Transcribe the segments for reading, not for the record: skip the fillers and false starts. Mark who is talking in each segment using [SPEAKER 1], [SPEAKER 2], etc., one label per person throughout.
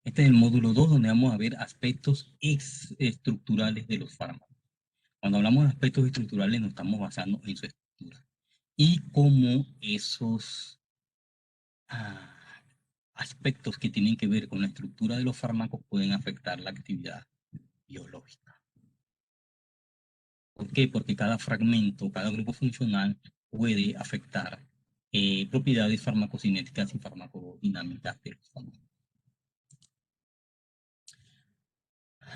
[SPEAKER 1] Este es el módulo 2 donde vamos a ver aspectos estructurales de los fármacos. Cuando hablamos de aspectos estructurales nos estamos basando en su estructura y cómo esos ah, aspectos que tienen que ver con la estructura de los fármacos pueden afectar la actividad biológica. ¿Por qué? Porque cada fragmento, cada grupo funcional puede afectar propiedades farmacocinéticas y farmacodinámicas de los fármacos.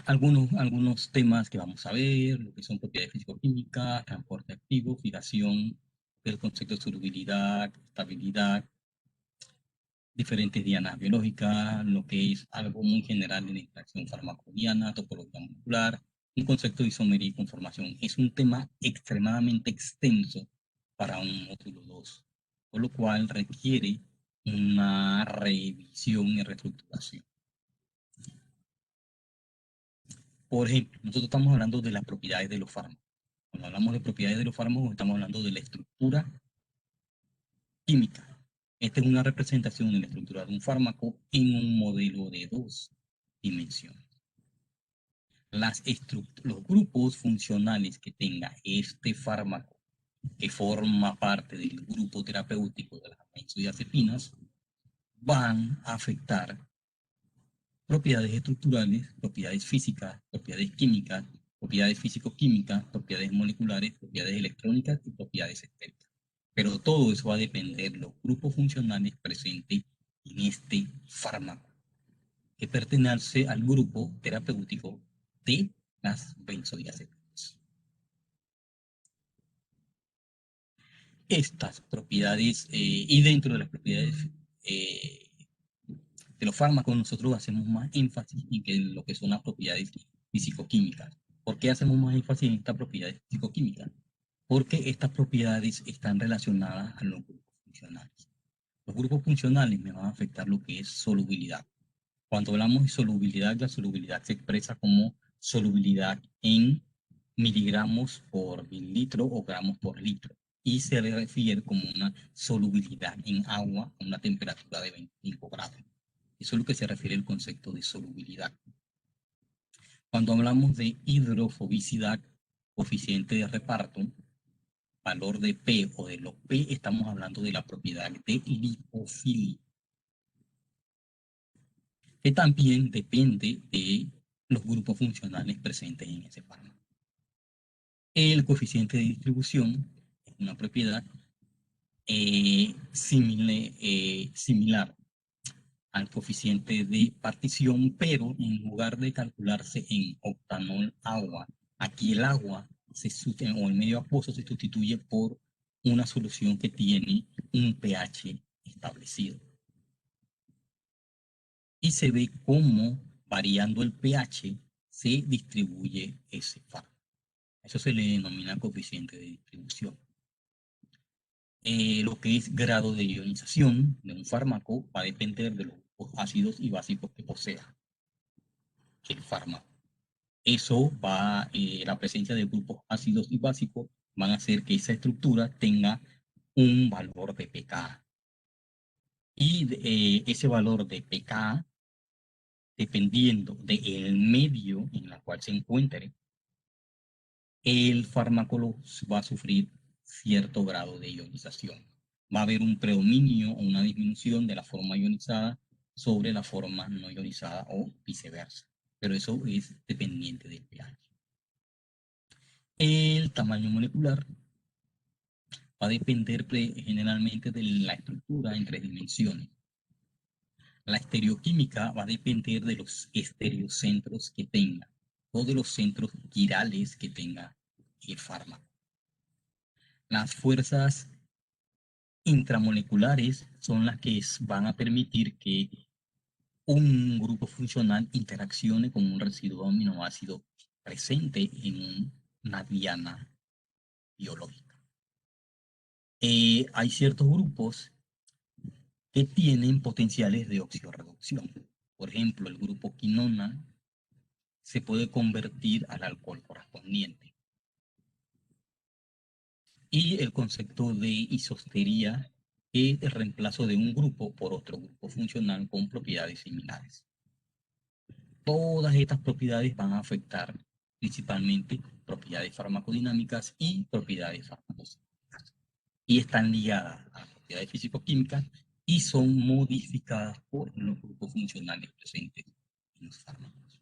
[SPEAKER 1] Algunos temas que vamos a ver, lo que son propiedades físico-químicas, transporte activo, fijación, el concepto de solubilidad, estabilidad, diferentes dianas biológicas, lo que es algo muy general en la interacción farmacodiana, topología molecular, un concepto de isomería y conformación. Es un tema extremadamente extenso para un módulo 2, por lo cual requiere una revisión y reestructuración. Por ejemplo, nosotros estamos hablando de las propiedades de los fármacos. Cuando hablamos de propiedades de los fármacos, estamos hablando de la estructura química. Esta es una representación de la estructura de un fármaco en un modelo de 2 dimensiones. Los grupos funcionales que tenga este fármaco, que forma parte del grupo terapéutico de las benzodiazepinas, van a afectar propiedades estructurales, propiedades físicas, propiedades químicas, propiedades físico-químicas, propiedades moleculares, propiedades electrónicas y propiedades estéricas. Pero todo eso va a depender de los grupos funcionales presentes en este fármaco, que pertenece al grupo terapéutico de las benzodiazepinas. Estas propiedades, y dentro de las propiedades de los fármacos, nosotros hacemos más énfasis en lo que son las propiedades físico-químicas. ¿Por qué hacemos más énfasis en estas propiedades físico-químicas? Porque estas propiedades están relacionadas a los grupos funcionales. Los grupos funcionales me van a afectar lo que es solubilidad. Cuando hablamos de solubilidad, la solubilidad se expresa como solubilidad en miligramos por mililitro o gramos por litro, y se le refiere como una solubilidad en agua a una temperatura de 25 grados. Eso es lo que se refiere al concepto de solubilidad. Cuando hablamos de hidrofobicidad, coeficiente de reparto, valor de P o de los P, estamos hablando de la propiedad de lipofilia, que también depende de los grupos funcionales presentes en ese fármaco. El coeficiente de distribución es una propiedad similar al coeficiente de partición, pero en lugar de calcularse en octanol agua, aquí el agua o el medio acuoso se sustituye por una solución que tiene un pH establecido. Y se ve cómo, variando el pH, se distribuye ese fármaco. Eso se le denomina coeficiente de distribución. Lo que es grado de ionización de un fármaco va a depender de los ácidos y básicos que posea el fármaco. Eso va, la presencia de grupos ácidos y básicos van a hacer que esa estructura tenga un valor de pKa. Y ese valor de pKa, dependiendo del medio en el cual se encuentre, el fármaco va a sufrir cierto grado de ionización. Va a haber un predominio o una disminución de la forma ionizada sobre la forma no ionizada o viceversa. Pero eso es dependiente del pH. El tamaño molecular va a depender generalmente de la estructura en 3 dimensiones. La estereoquímica va a depender de los estereocentros que tenga o de los centros quirales que tenga el fármaco. Las fuerzas intramoleculares son las que van a permitir que un grupo funcional interaccione con un residuo aminoácido presente en una diana biológica. Hay ciertos grupos que tienen potenciales de oxidorreducción. Por ejemplo, el grupo quinona se puede convertir al alcohol correspondiente. Y el concepto de isostería es el reemplazo de un grupo por otro grupo funcional con propiedades similares. Todas estas propiedades van a afectar principalmente propiedades farmacodinámicas y propiedades farmacocinéticas. Y están ligadas a las propiedades físico-químicas y son modificadas por los grupos funcionales presentes en los fármacos.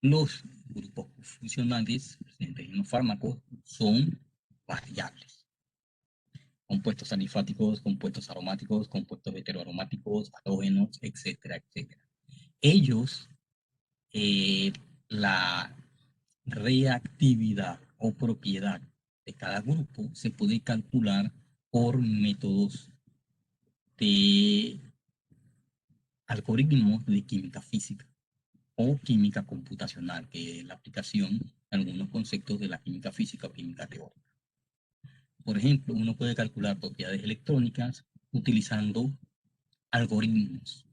[SPEAKER 1] Los grupos funcionales presentes en los fármacos son variables. Compuestos alifáticos, compuestos aromáticos, compuestos heteroaromáticos, halógenos, etcétera, etcétera. Ellos, la reactividad o propiedad de cada grupo se puede calcular por métodos de algoritmos de química física o química computacional, que es la aplicación de algunos conceptos de la química física o química teórica. Por ejemplo, uno puede calcular propiedades electrónicas utilizando algoritmos,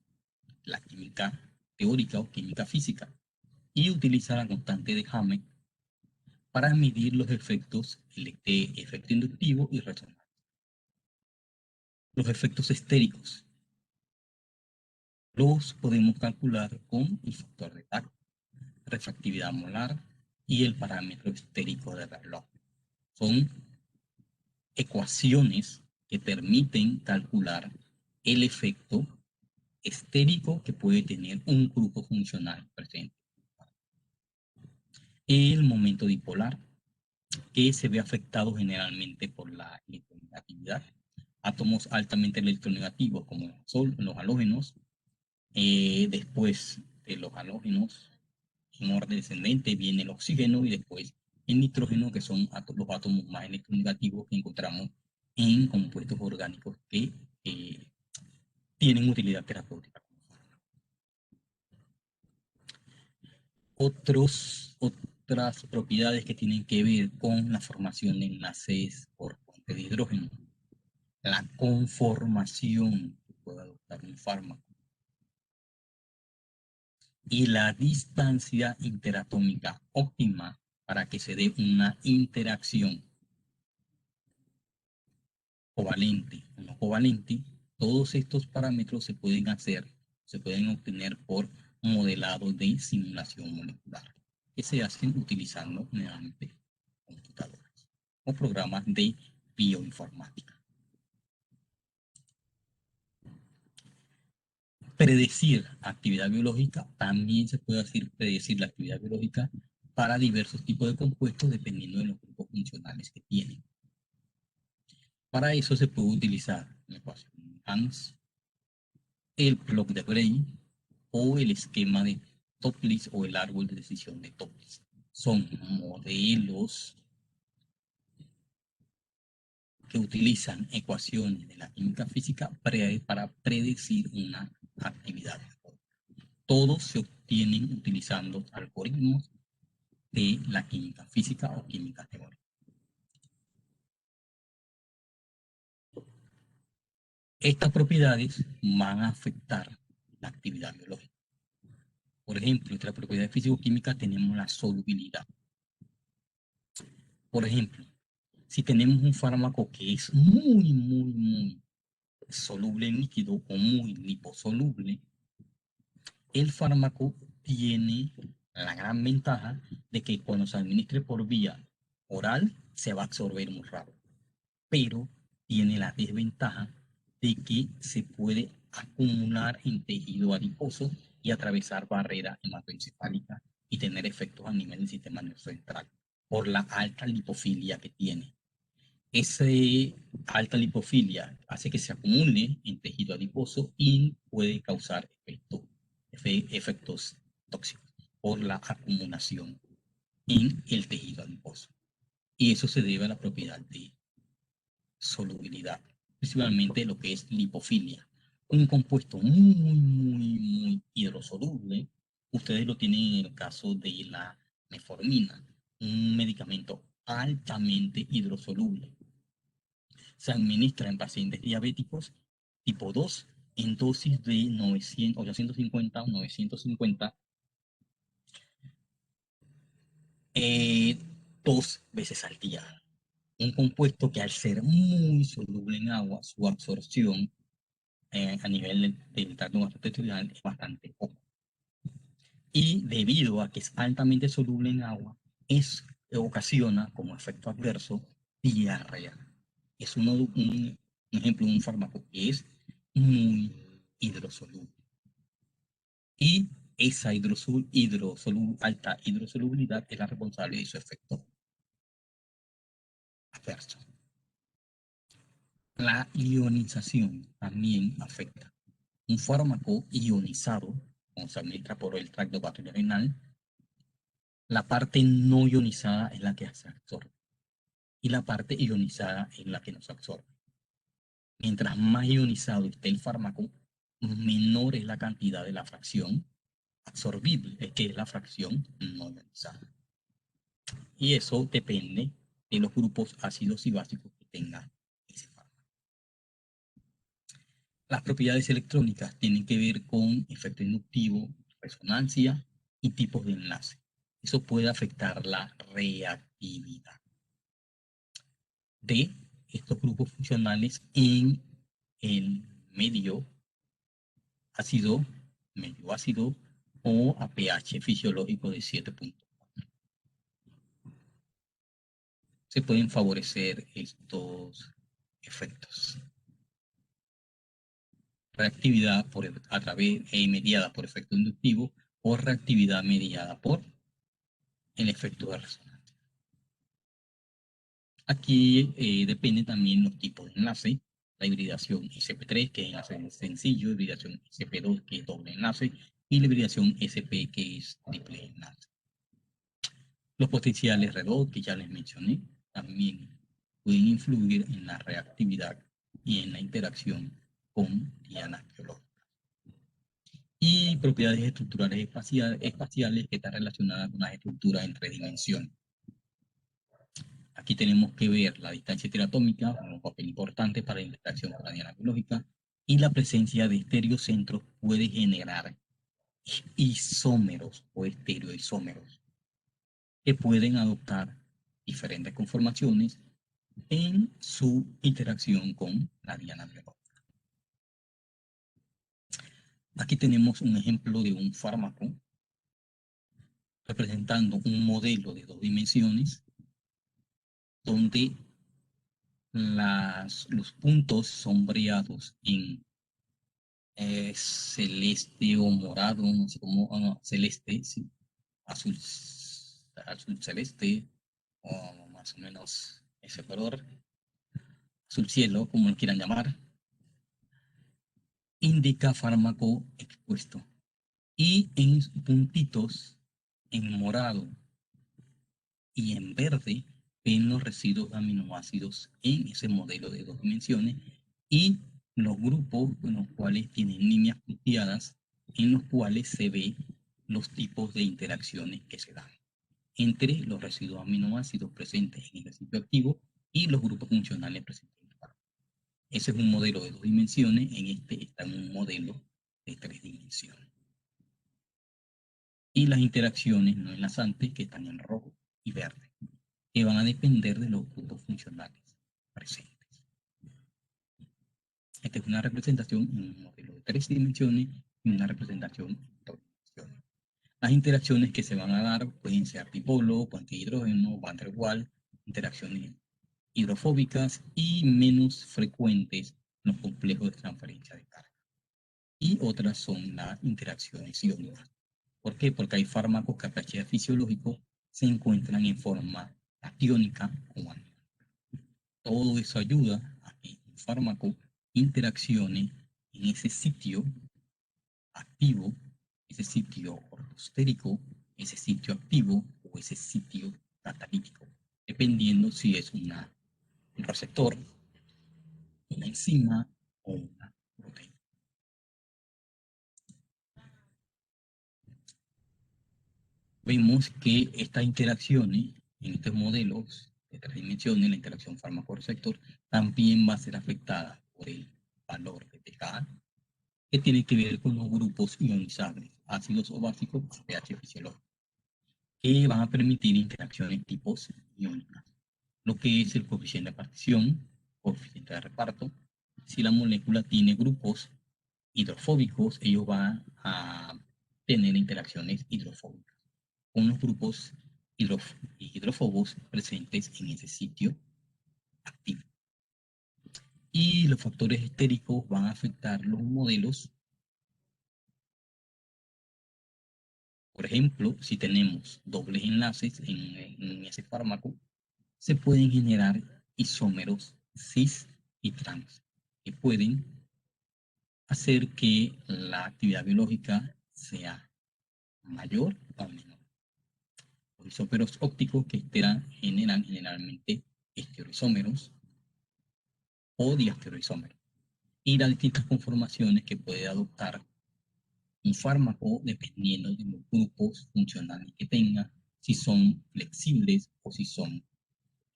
[SPEAKER 1] la química teórica o química física, y utilizar la constante de Hammett para medir los efectos de efecto inductivo y resonante. Los efectos estéricos los podemos calcular con el factor de tacto, refractividad molar y el parámetro estérico de reloj. Son ecuaciones que permiten calcular el efecto estérico que puede tener un grupo funcional presente. El momento dipolar, que se ve afectado generalmente por la electronegatividad. Átomos altamente electronegativos como el Sol, los halógenos. Después de los halógenos, en orden descendente, viene el oxígeno y después el nitrógeno, que son los átomos más electronegativos que encontramos en compuestos orgánicos que tienen utilidad terapéutica. Otras propiedades que tienen que ver con la formación de enlaces por puente de hidrógeno, la conformación que puede adoptar un fármaco y la distancia interatómica óptima para que se dé una interacción covalente o no covalente. Todos estos parámetros se pueden obtener por modelado de simulación molecular, que se hacen utilizando nuevamente computadoras o programas de bioinformática. Predecir actividad biológica, también se puede predecir la actividad biológica para diversos tipos de compuestos dependiendo de los grupos funcionales que tienen. Para eso se puede utilizar la ecuación Hans, el plot de Bray o el esquema de Topliss o el árbol de decisión de Topliss. Son modelos que utilizan ecuaciones de la química física para predecir una actividad. Todos se obtienen utilizando algoritmos de la química física o química teórica. Estas propiedades van a afectar la actividad biológica. Por ejemplo, entre las propiedades físico-químicas tenemos la solubilidad. Por ejemplo, si tenemos un fármaco que es muy soluble en líquido o muy liposoluble, el fármaco tiene la gran ventaja de que cuando se administre por vía oral se va a absorber muy rápido, pero tiene la desventaja de que se puede acumular en tejido adiposo y atravesar barrera hematoencefálica y tener efectos a nivel del sistema nervioso central por la alta lipofilia que tiene. Esa alta lipofilia hace que se acumule en tejido adiposo y puede causar efectos tóxicos por la acumulación en el tejido adiposo. Y eso se debe a la propiedad de solubilidad, principalmente lo que es lipofilia. Un compuesto muy hidrosoluble, ustedes lo tienen en el caso de la metformina, un medicamento altamente hidrosoluble. Se administra en pacientes diabéticos tipo 2 en dosis de 850 o 950 2 veces al día. un compuesto que al ser muy soluble en agua, su absorción a nivel del tracto gastrointestinal es bastante poco. Y debido a que es altamente soluble en agua, ocasiona como efecto adverso diarrea. Es un ejemplo de un fármaco que es muy hidrosoluble. Y esa alta hidrosolubilidad es la responsable de su efecto adverso. La ionización también afecta. Un fármaco ionizado, como se administra por el tracto gastrointestinal, la parte no ionizada es la que se absorbe y la parte ionizada es la que no se absorbe. Mientras más ionizado esté el fármaco, menor es la cantidad de la fracción absorbible, que es la fracción no ionizada. Y eso depende de los grupos ácidos y básicos que tenga ese fármaco. Las propiedades electrónicas tienen que ver con efecto inductivo, resonancia y tipos de enlace. Eso puede afectar la reactividad de estos grupos funcionales en el medio ácido, medio ácido o a pH fisiológico de 7.4. Se pueden favorecer estos efectos. Reactividad mediada por efecto inductivo o reactividad mediada por el efecto de resonancia. Aquí depende también los tipos de enlace, la hibridación SP3, que es enlace sencillo, hibridación SP2, que es doble enlace, y la hibridación SP, que es triple enlace. Los potenciales redox, que ya les mencioné, también pueden influir en la reactividad y en la interacción con dianas biológicas. Y propiedades estructurales espaciales que están relacionadas con las estructuras en 3 dimensiones. Aquí tenemos que ver la distancia estereoatómica, un papel importante para la interacción con la diana biológica, y la presencia de estereocentros puede generar isómeros o estereoisómeros que pueden adoptar diferentes conformaciones en su interacción con la diana biológica. Aquí tenemos un ejemplo de un fármaco representando un modelo de 2 dimensiones donde los puntos sombreados en celeste o morado, no sé cómo, celeste, sí, azul celeste, o más o menos ese color, azul cielo, como lo quieran llamar, indica fármaco expuesto. Y en puntitos, en morado y en verde, ven los residuos de aminoácidos en ese modelo de 2 dimensiones y los grupos en los cuales tienen líneas punteadas en los cuales se ve los tipos de interacciones que se dan entre los residuos aminoácidos presentes en el sitio activo y los grupos funcionales presentes en el fármaco. Ese es un modelo de 2 dimensiones, en este está en un modelo de 3 dimensiones. Y las interacciones no enlazantes que están en rojo y verde, que van a depender de los grupos funcionales presentes. Esta es una representación en un modelo de 3 dimensiones y una representación en 2 dimensiones. Las interacciones que se van a dar pueden ser dipolo, puente de hidrógeno, van der Waals, interacciones hidrofóbicas y menos frecuentes en los complejos de transferencia de carga. Y otras son las interacciones iónicas. ¿Por qué? Porque hay fármacos que a pH fisiológico se encuentran en forma atiónica o aniónica. Todo eso ayuda a que un fármaco interaccione en ese sitio activo, ese sitio ortostérico, ese sitio activo o ese sitio catalítico, dependiendo si es un receptor, una enzima o una proteína. Vemos que estas interacciones en estos modelos de 3 dimensiones, la interacción fármaco-receptor, también va a ser afectada por el valor de pKa, que tiene que ver con los grupos ionizables, ácidos o básicos, pH fisiológico, que van a permitir interacciones tipos iónicas. lo que es el coeficiente de partición, coeficiente de reparto. Si la molécula tiene grupos hidrofóbicos, ellos van a tener interacciones hidrofóbicas con los grupos hidrófobos presentes en ese sitio activo. Y los factores estéricos van a afectar los modelos. Por ejemplo, si tenemos dobles enlaces en ese fármaco, se pueden generar isómeros cis y trans, que pueden hacer que la actividad biológica sea mayor o menor. Los isómeros ópticos que generan generalmente estereoisómeros o diastereoisómeros, y las distintas conformaciones que puede adoptar un fármaco dependiendo de los grupos funcionales que tenga, si son flexibles o si son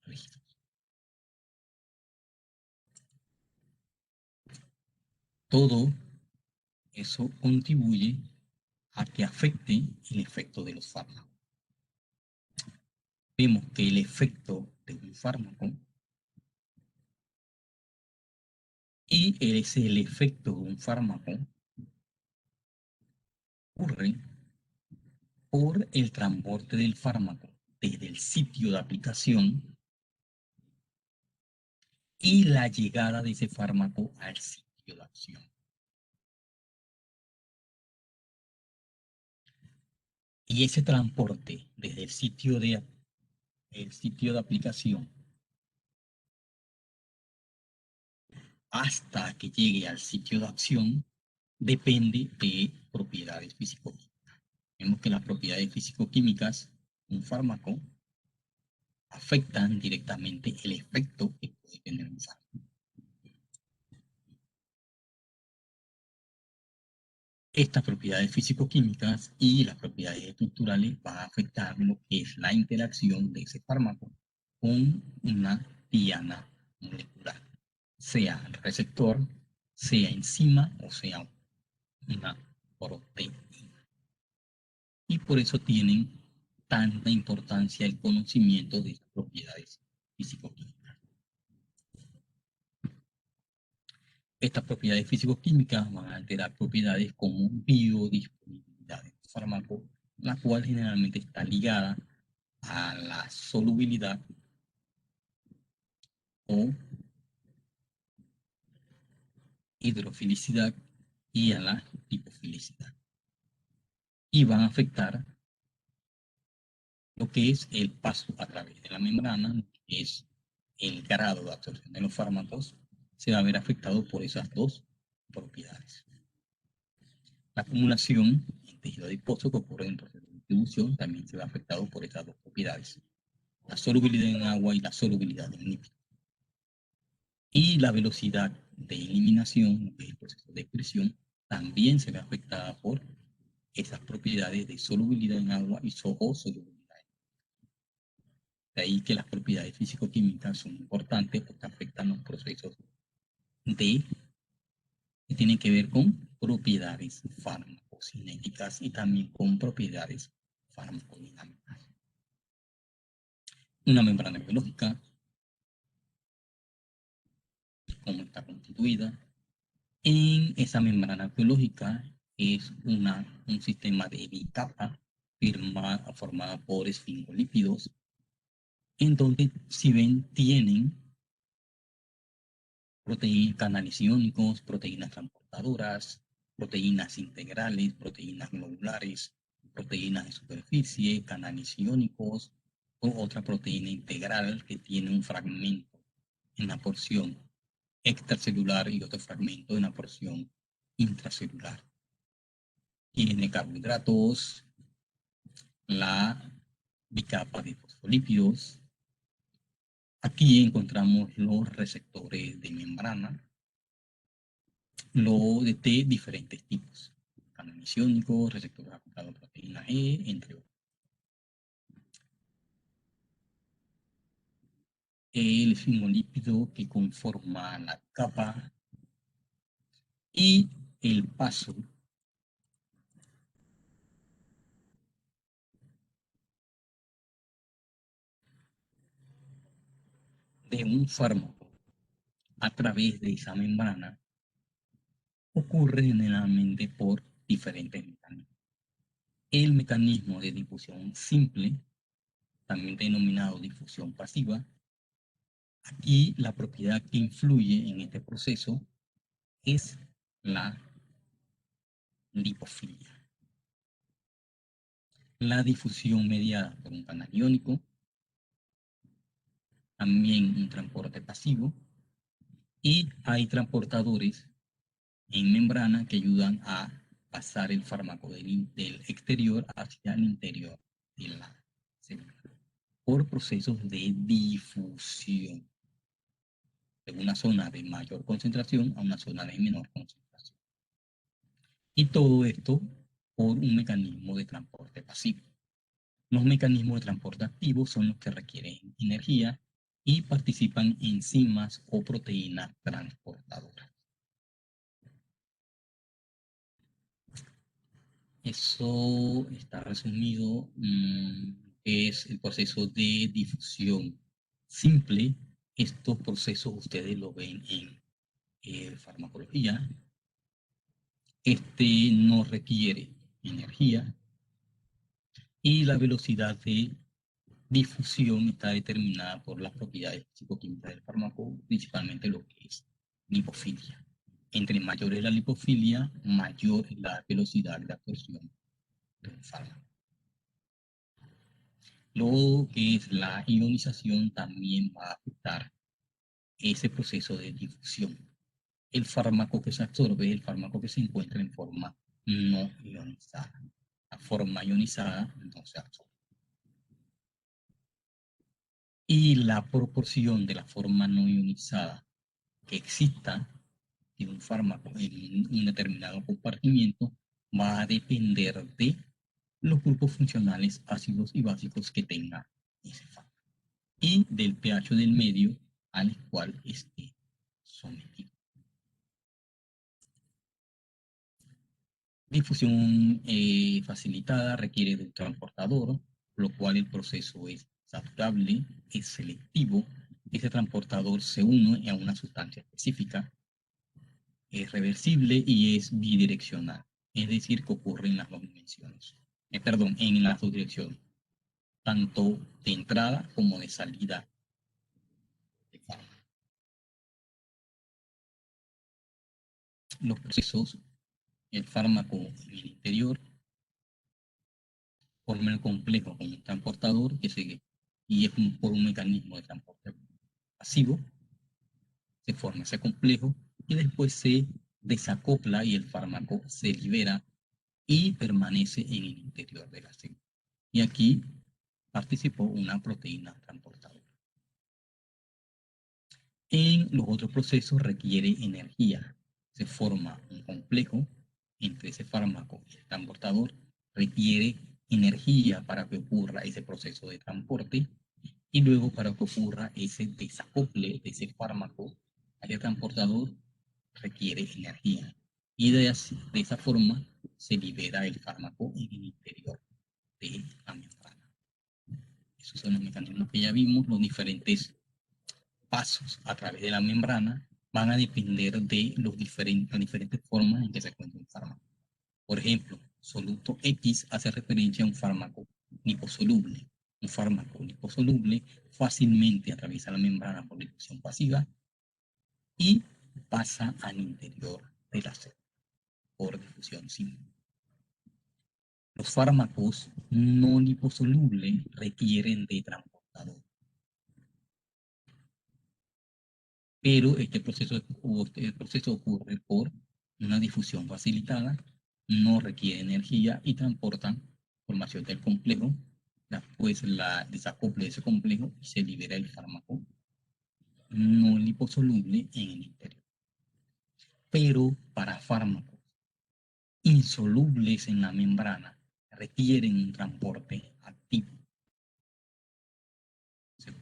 [SPEAKER 1] rígidos. Todo eso contribuye a que afecte el efecto de los fármacos. Vemos que el efecto de un fármaco y el efecto de un fármaco ocurre por el transporte del fármaco desde el sitio de aplicación y la llegada de ese fármaco al sitio de acción. Y ese transporte desde el sitio de aplicación hasta que llegue al sitio de acción depende de propiedades físico-químicas. Vemos que las propiedades físico-químicas, un fármaco, afectan directamente el efecto que puede tener un fármaco. Estas propiedades físico-químicas y las propiedades estructurales van a afectar lo que es la interacción de ese fármaco con una diana molecular, sea receptor, sea enzima o sea una proteína. Y por eso tienen tanta importancia el conocimiento de estas propiedades físico-químicas. Estas propiedades físico-químicas van a alterar propiedades como biodisponibilidad del fármaco, la cual generalmente está ligada a la solubilidad o hidrofilicidad y a la lipofilicidad. Y van a afectar lo que es el paso a través de la membrana, que es el grado de absorción de los fármacos, se va a ver afectado por esas dos propiedades. La acumulación en tejido adiposo que ocurre en el proceso de distribución también se ve afectado por estas dos propiedades, la solubilidad en agua y la solubilidad en lípidos. Y la velocidad de eliminación del proceso de excreción también se ve afectada por esas propiedades de solubilidad en agua y solubilidad. De ahí que las propiedades físico-químicas son importantes porque afectan los procesos que tienen que ver con propiedades farmacocinéticas y también con propiedades farmacodinámicas. Una membrana biológica, cómo está constituida. En esa membrana biológica es un sistema de bicapa formada por esfingolípidos, en donde, si ven, tienen canales iónicos, proteínas transportadoras, proteínas integrales, proteínas globulares, proteínas de superficie, canales iónicos o otra proteína integral que tiene un fragmento en la porción extracelular y otro fragmento en la porción intracelular. Tiene carbohidratos, la bicapa de fosfolípidos. Aquí encontramos los receptores de membrana, de diferentes tipos, canales iónicos, receptores acoplados a proteína E, entre otros. El esfingolípido que conforma la capa y el paso de un fármaco a través de esa membrana ocurre generalmente por diferentes mecanismos. El mecanismo de difusión simple, también denominado difusión pasiva, aquí la propiedad que influye en este proceso es la lipofilia. La difusión mediada por un canal iónico, también un transporte pasivo, y hay transportadores en membrana que ayudan a pasar el fármaco del exterior hacia el interior de la célula por procesos de difusión de una zona de mayor concentración a una zona de menor concentración. Y todo esto por un mecanismo de transporte pasivo. Los mecanismos de transporte activo son los que requieren energía y participan enzimas o proteínas transportadoras. Eso está resumido, es el proceso de difusión simple. Estos procesos ustedes lo ven en farmacología. Este no requiere energía y la velocidad de difusión está determinada por las propiedades psicoquímicas del fármaco, principalmente lo que es lipofilia. Entre mayor es la lipofilia, mayor es la velocidad de absorción del fármaco. Lo que es la ionización también va a afectar ese proceso de difusión. El fármaco que se absorbe es el fármaco que se encuentra en forma no ionizada. La forma ionizada no se absorbe. Y la proporción de la forma no ionizada que exista de un fármaco en un determinado compartimiento va a depender de los grupos funcionales ácidos y básicos que tenga ese fármaco y del pH del medio al cual esté sometido. Difusión facilitada requiere de un transportador, lo cual el proceso es saturable, es selectivo. Ese transportador se une a una sustancia específica, es reversible y es bidireccional, es decir, que ocurre en las dos dimensiones, en las dos direcciones, tanto de entrada como de salida de fármaco. Los procesos, el fármaco en el interior forma el complejo con un transportador que sigue y es por un mecanismo de transporte pasivo, se forma ese complejo y después se desacopla y el fármaco se libera y permanece en el interior de la célula. Y aquí participó una proteína transportadora. En los otros procesos requiere energía. Se forma un complejo entre ese fármaco y el transportador. Requiere energía para que ocurra ese proceso de transporte y luego para que ocurra ese desacople de ese fármaco al transportador requiere energía. Y de esa forma se libera el fármaco en el interior de la membrana. Esos son los mecanismos que ya vimos, los diferentes pasos a través de la membrana van a depender de las diferentes formas en que se encuentra un fármaco. Por ejemplo, soluto X hace referencia a un fármaco liposoluble. Un fármaco liposoluble fácilmente atraviesa la membrana por difusión pasiva y pasa al interior de la célula por difusión simple. Los fármacos no liposolubles requieren de transportador. Pero este proceso ocurre por una difusión facilitada, no requiere energía y transportan formación del complejo, después la desacople de ese complejo y se libera el fármaco no liposoluble en el interior. Pero para fármacos insolubles en la membrana requieren un transporte activo.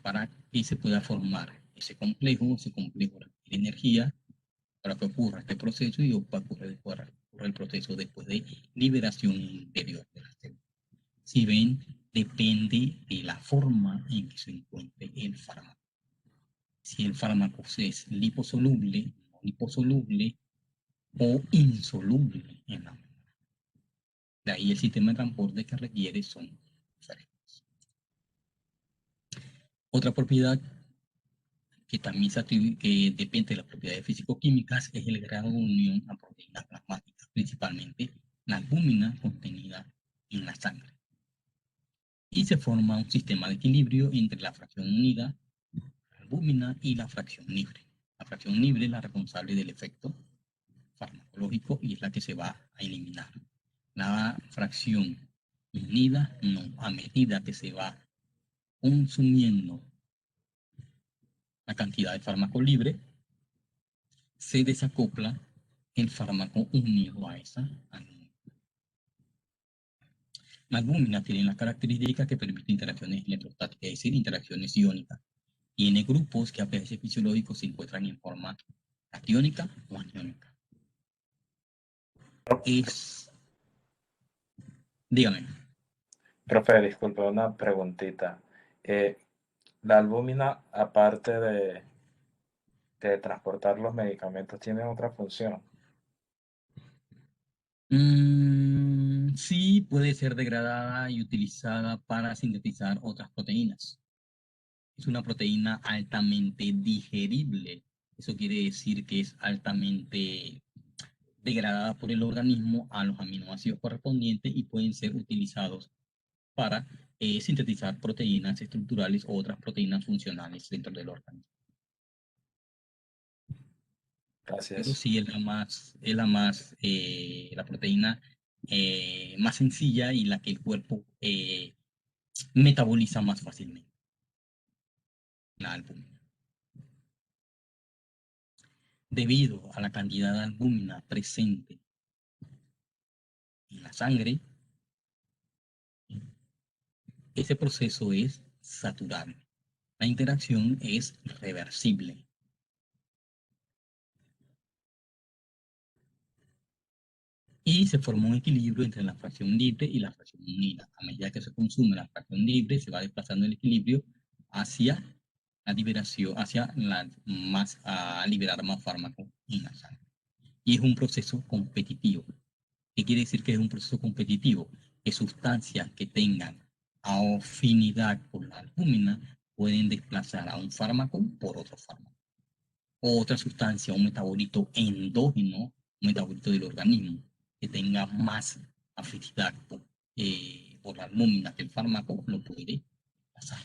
[SPEAKER 1] Para que se pueda formar ese complejo requiere energía para que ocurra este proceso y ocurre el proceso después de liberación interior de la célula. Si ven, depende de la forma en que se encuentre el fármaco. si el fármaco es liposoluble, no liposoluble o insoluble en la membrana. De ahí el sistema de transporte que requiere son diferentes. Otra propiedad que también que depende de las propiedades físico-químicas es el grado de unión a proteínas plasmáticas, principalmente la albúmina contenida en la sangre. Y se forma un sistema de equilibrio entre la fracción unida, la albúmina, y la fracción libre. La fracción libre es la responsable del efecto farmacológico y es la que se va a eliminar. La fracción unida, no, a medida que se va consumiendo la cantidad de fármaco libre, se desacopla el fármaco unido a esa albúmina. La albúmina tiene la característica que permite interacciones electrostáticas, es decir, interacciones iónicas. Tiene grupos que a pH fisiológico se encuentran en forma catiónica o aniónica. Dígame.
[SPEAKER 2] Profe, disculpe, una preguntita. Eh, la albúmina, aparte de transportar los medicamentos, tiene otra función.
[SPEAKER 1] Sí, puede ser degradada y utilizada para sintetizar otras proteínas. Es una proteína altamente digerible. Eso quiere decir que es altamente degradada por el organismo a los aminoácidos correspondientes y pueden ser utilizados para sintetizar proteínas estructurales o otras proteínas funcionales dentro del organismo. Pero
[SPEAKER 2] Gracias.
[SPEAKER 1] sí es la proteína más sencilla y la que el cuerpo metaboliza más fácilmente, la albúmina. Debido a la cantidad de albúmina presente en la sangre, ese proceso es saturable. La interacción es reversible. Y se forma un equilibrio entre la fracción libre y la fracción unida. A medida que se consume la fracción libre, se va desplazando el equilibrio hacia la liberación, a liberar más fármaco en la sangre. Y es un proceso competitivo. ¿Qué quiere decir que es un proceso competitivo? Que sustancias que tengan afinidad con la albúmina pueden desplazar a un fármaco por otro fármaco. O otra sustancia, un metabolito endógeno, un metabolito del organismo, que tenga más afinidad por la albúmina que el fármaco, lo puede pasar.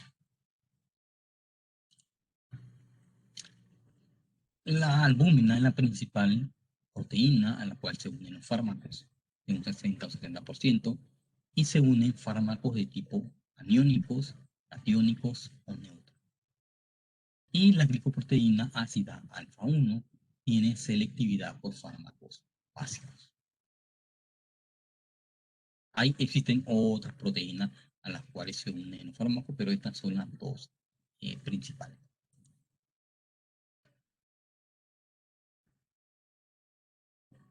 [SPEAKER 1] La albúmina es la principal proteína a la cual se unen los fármacos, en un 60 o 70%, y se unen fármacos de tipo aniónicos, catiónicos o neutros. Y la glicoproteína ácida alfa 1 tiene selectividad por fármacos básicos. Existen otras proteínas a las cuales se unen los fármacos, pero estas son las dos principales.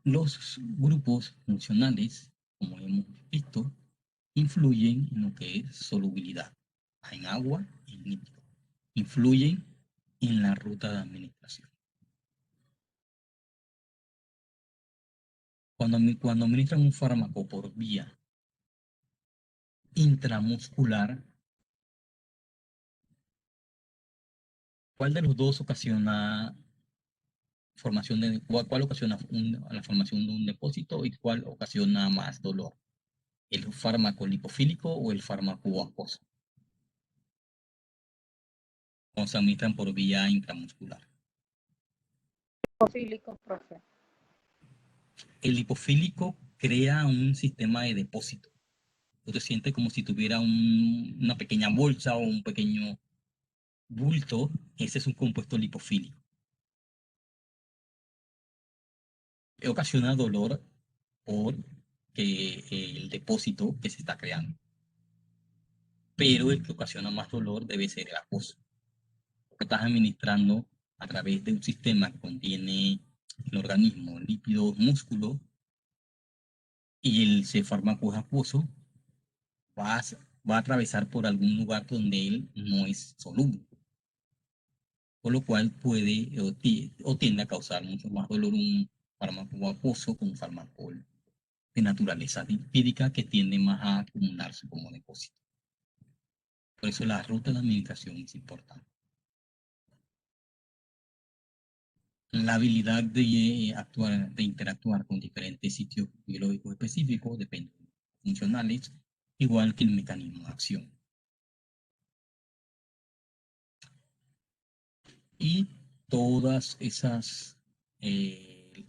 [SPEAKER 1] Los grupos funcionales, como hemos visto, influyen en lo que es solubilidad en agua y en líquido. Influyen en la ruta de administración. Cuando administran un fármaco por vía intramuscular, ¿cuál de los dos ocasiona cuál ocasiona la formación de un depósito y cuál ocasiona más dolor? ¿El fármaco lipofílico o el fármaco acuoso? Cuando se administran por vía intramuscular.
[SPEAKER 3] Lipofílico, profe.
[SPEAKER 1] El lipofílico crea un sistema de depósito. Tú te sientes como si tuviera una pequeña bolsa o un pequeño bulto. Ese es un compuesto lipofílico. Ocasiona dolor por el depósito que se está creando. Pero el que ocasiona más dolor debe ser el acuoso. Porque estás administrando a través de un sistema que contiene el organismo lípidos, músculo, y ese fármaco es acuoso, va a atravesar por algún lugar donde él no es soluble. por lo cual puede o tiende a causar mucho más dolor un fármaco acuoso que un fármaco de naturaleza lipídica que tiende más a acumularse como depósito. Por eso la ruta de la medicación es importante. La habilidad de actuar, de interactuar con diferentes sitios biológicos específicos depende de funcionales, igual que el mecanismo de acción. Y todas esas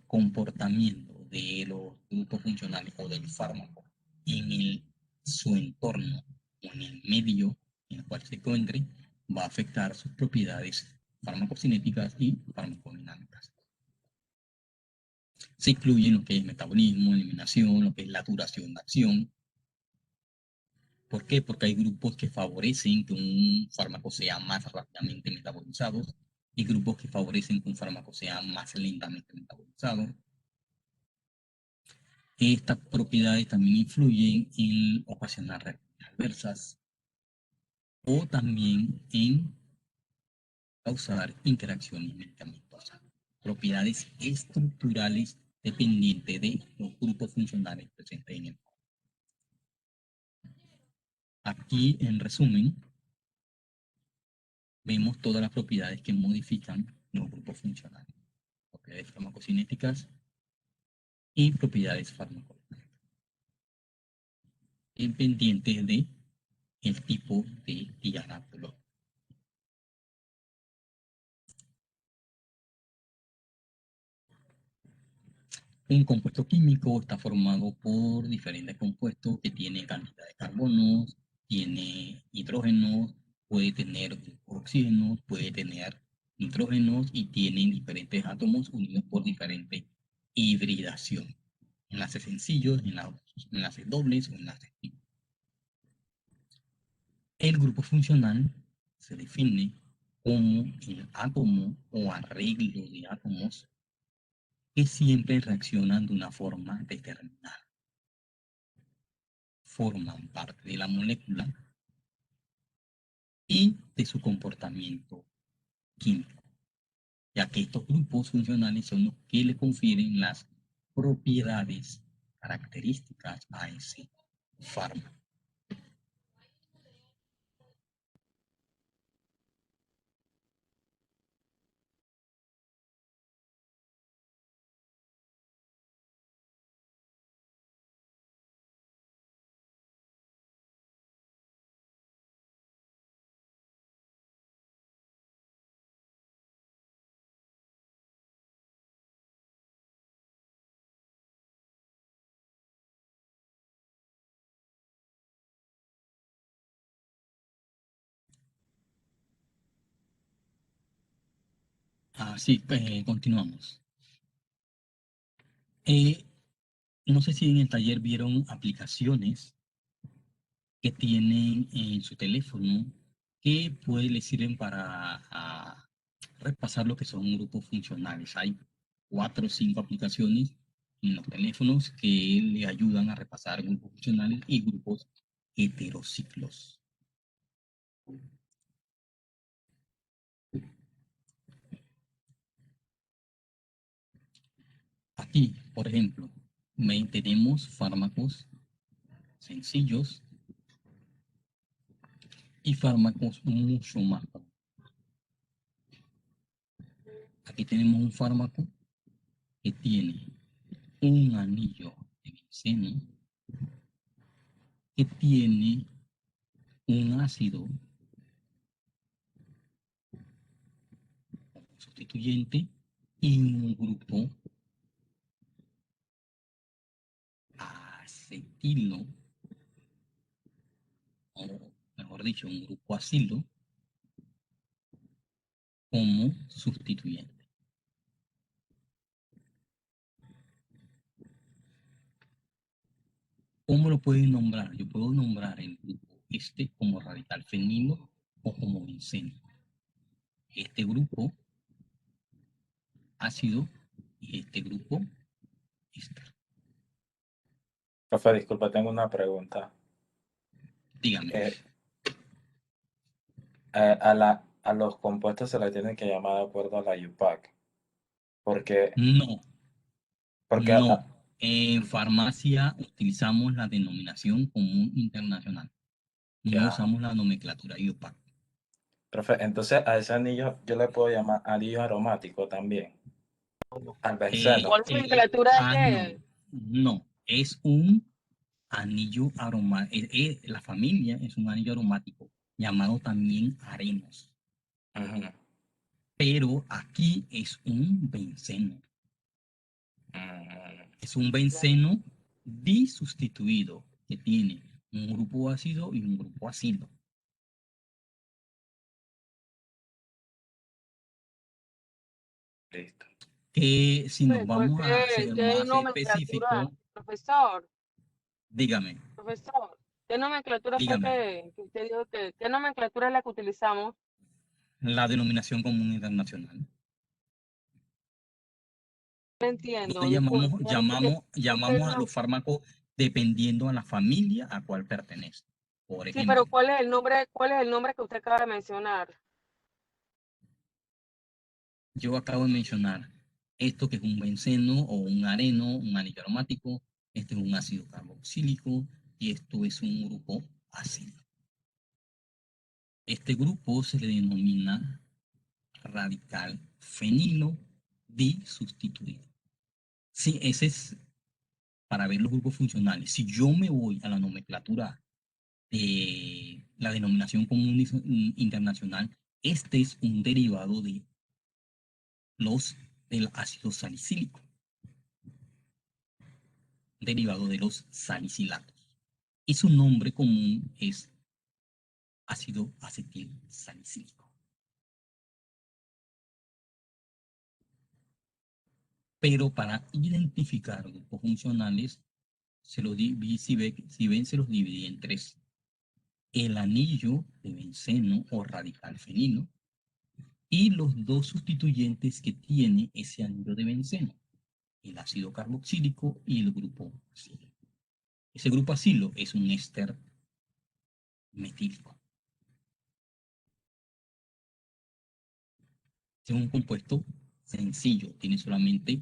[SPEAKER 1] comportamientos de los grupos funcionales o del fármaco en su entorno o en el medio en el cual se encuentre va a afectar sus propiedades farmacocinéticas y farmacodinámicas. Se incluyen lo que es metabolismo, eliminación, lo que es la duración de acción. ¿Por qué? Porque hay grupos que favorecen que un fármaco sea más rápidamente metabolizado y grupos que favorecen que un fármaco sea más lentamente metabolizado. Estas propiedades también influyen en ocasionar reacciones adversas o también en causar interacciones medicamentosas. Propiedades estructurales dependientes de los grupos funcionales presentes en el cuerpo. Aquí, en resumen, vemos todas las propiedades que modifican los grupos funcionales. Propiedades farmacocinéticas y propiedades farmacológicas, dependientes de el tipo de dianáculo. Un compuesto químico está formado por diferentes compuestos que tienen cantidad de carbonos, tiene hidrógenos, puede tener oxígenos, puede tener nitrógenos y tienen diferentes átomos unidos por diferente hibridación. Enlaces sencillos, enlaces dobles o enlaces triples. El grupo funcional se define como el átomo o arreglo de átomos que siempre reaccionan de una forma determinada. Forman parte de la molécula y de su comportamiento químico, ya que estos grupos funcionales son los que le confieren las propiedades características a ese fármaco. Así, continuamos. No sé si en el taller vieron aplicaciones que tienen en su teléfono que les sirven para repasar lo que son grupos funcionales. Hay 4 o 5 aplicaciones en los teléfonos que le ayudan a repasar grupos funcionales y grupos heterociclos. Aquí, por ejemplo, tenemos fármacos sencillos y fármacos mucho más. Aquí tenemos un fármaco que tiene un anillo de benceno que tiene un ácido sustituyente y un grupo acetilo, o mejor dicho, un grupo acilo como sustituyente. ¿Cómo lo pueden nombrar? Yo puedo nombrar el grupo este como radical fenilo o como benceno. Este grupo ácido y este grupo éster.
[SPEAKER 2] Profe, disculpa, tengo una pregunta.
[SPEAKER 1] Dígame.
[SPEAKER 2] A la a los compuestos se le tienen que llamar de acuerdo a la UPAC. Porque,
[SPEAKER 1] No,
[SPEAKER 2] porque
[SPEAKER 1] no. En farmacia utilizamos la denominación común internacional. No
[SPEAKER 2] ya,
[SPEAKER 1] usamos la nomenclatura IUPAC.
[SPEAKER 2] profe, entonces a ese anillo yo le puedo llamar anillo aromático también, al benceno.
[SPEAKER 3] ¿Cuál nomenclatura es
[SPEAKER 1] No,
[SPEAKER 3] que?
[SPEAKER 1] no. Es un anillo aromático. La familia es un anillo aromático llamado también arenos.
[SPEAKER 2] Ujú.
[SPEAKER 1] Pero aquí es un benceno.
[SPEAKER 2] Mm,
[SPEAKER 1] Es un benceno disustituido que tiene un grupo ácido y un grupo ácido.
[SPEAKER 2] listo.
[SPEAKER 1] Que si nos
[SPEAKER 3] Pues,
[SPEAKER 1] vamos a hacer
[SPEAKER 3] ¿qué
[SPEAKER 1] más
[SPEAKER 3] nomenclatura,
[SPEAKER 1] específico,
[SPEAKER 3] profesor?
[SPEAKER 1] dígame,
[SPEAKER 3] Profesor, ¿qué nomenclatura fue
[SPEAKER 1] dígame,
[SPEAKER 3] que usted dijo qué nomenclatura es la que utilizamos?
[SPEAKER 1] la denominación común internacional.
[SPEAKER 3] No entiendo,
[SPEAKER 1] Donde
[SPEAKER 3] disculpe, me repite,
[SPEAKER 1] llamamos a los fármacos dependiendo a la familia a cual pertenece. Por
[SPEAKER 3] sí, pero
[SPEAKER 1] ejemplo,
[SPEAKER 3] cuál es el nombre que usted acaba de mencionar?
[SPEAKER 1] yo acabo de mencionar esto que es un benceno o un areno, un anillo aromático, este es un ácido carboxílico y esto es un grupo ácido. Este grupo se le denomina radical fenilo disustituido. Sí, ese es para ver los grupos funcionales. Si yo me voy a la nomenclatura de la denominación común internacional, este es un derivado de del ácido salicílico, derivado de los salicilatos. Y su nombre común es ácido acetil salicílico. Pero para identificar grupos funcionales, si ven, se los dividí en tres. El anillo de benceno o radical fenilo y los dos sustituyentes que tiene ese anillo de benceno, el ácido carboxílico y el grupo acilo. Ese grupo acilo es un éster metílico. Es un compuesto sencillo, tiene solamente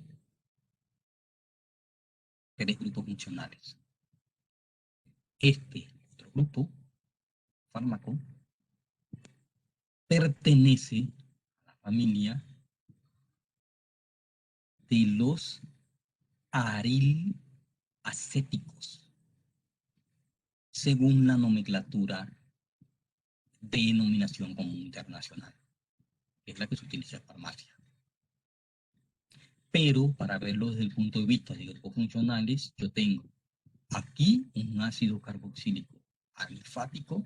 [SPEAKER 1] tres grupos funcionales. Este otro grupo, fármaco, pertenece a la familia de los arilacéticos, según la nomenclatura de denominación común internacional, que es la que se utiliza en farmacia. Pero para verlo desde el punto de vista de grupos funcionales, yo tengo aquí un ácido carboxílico alifático,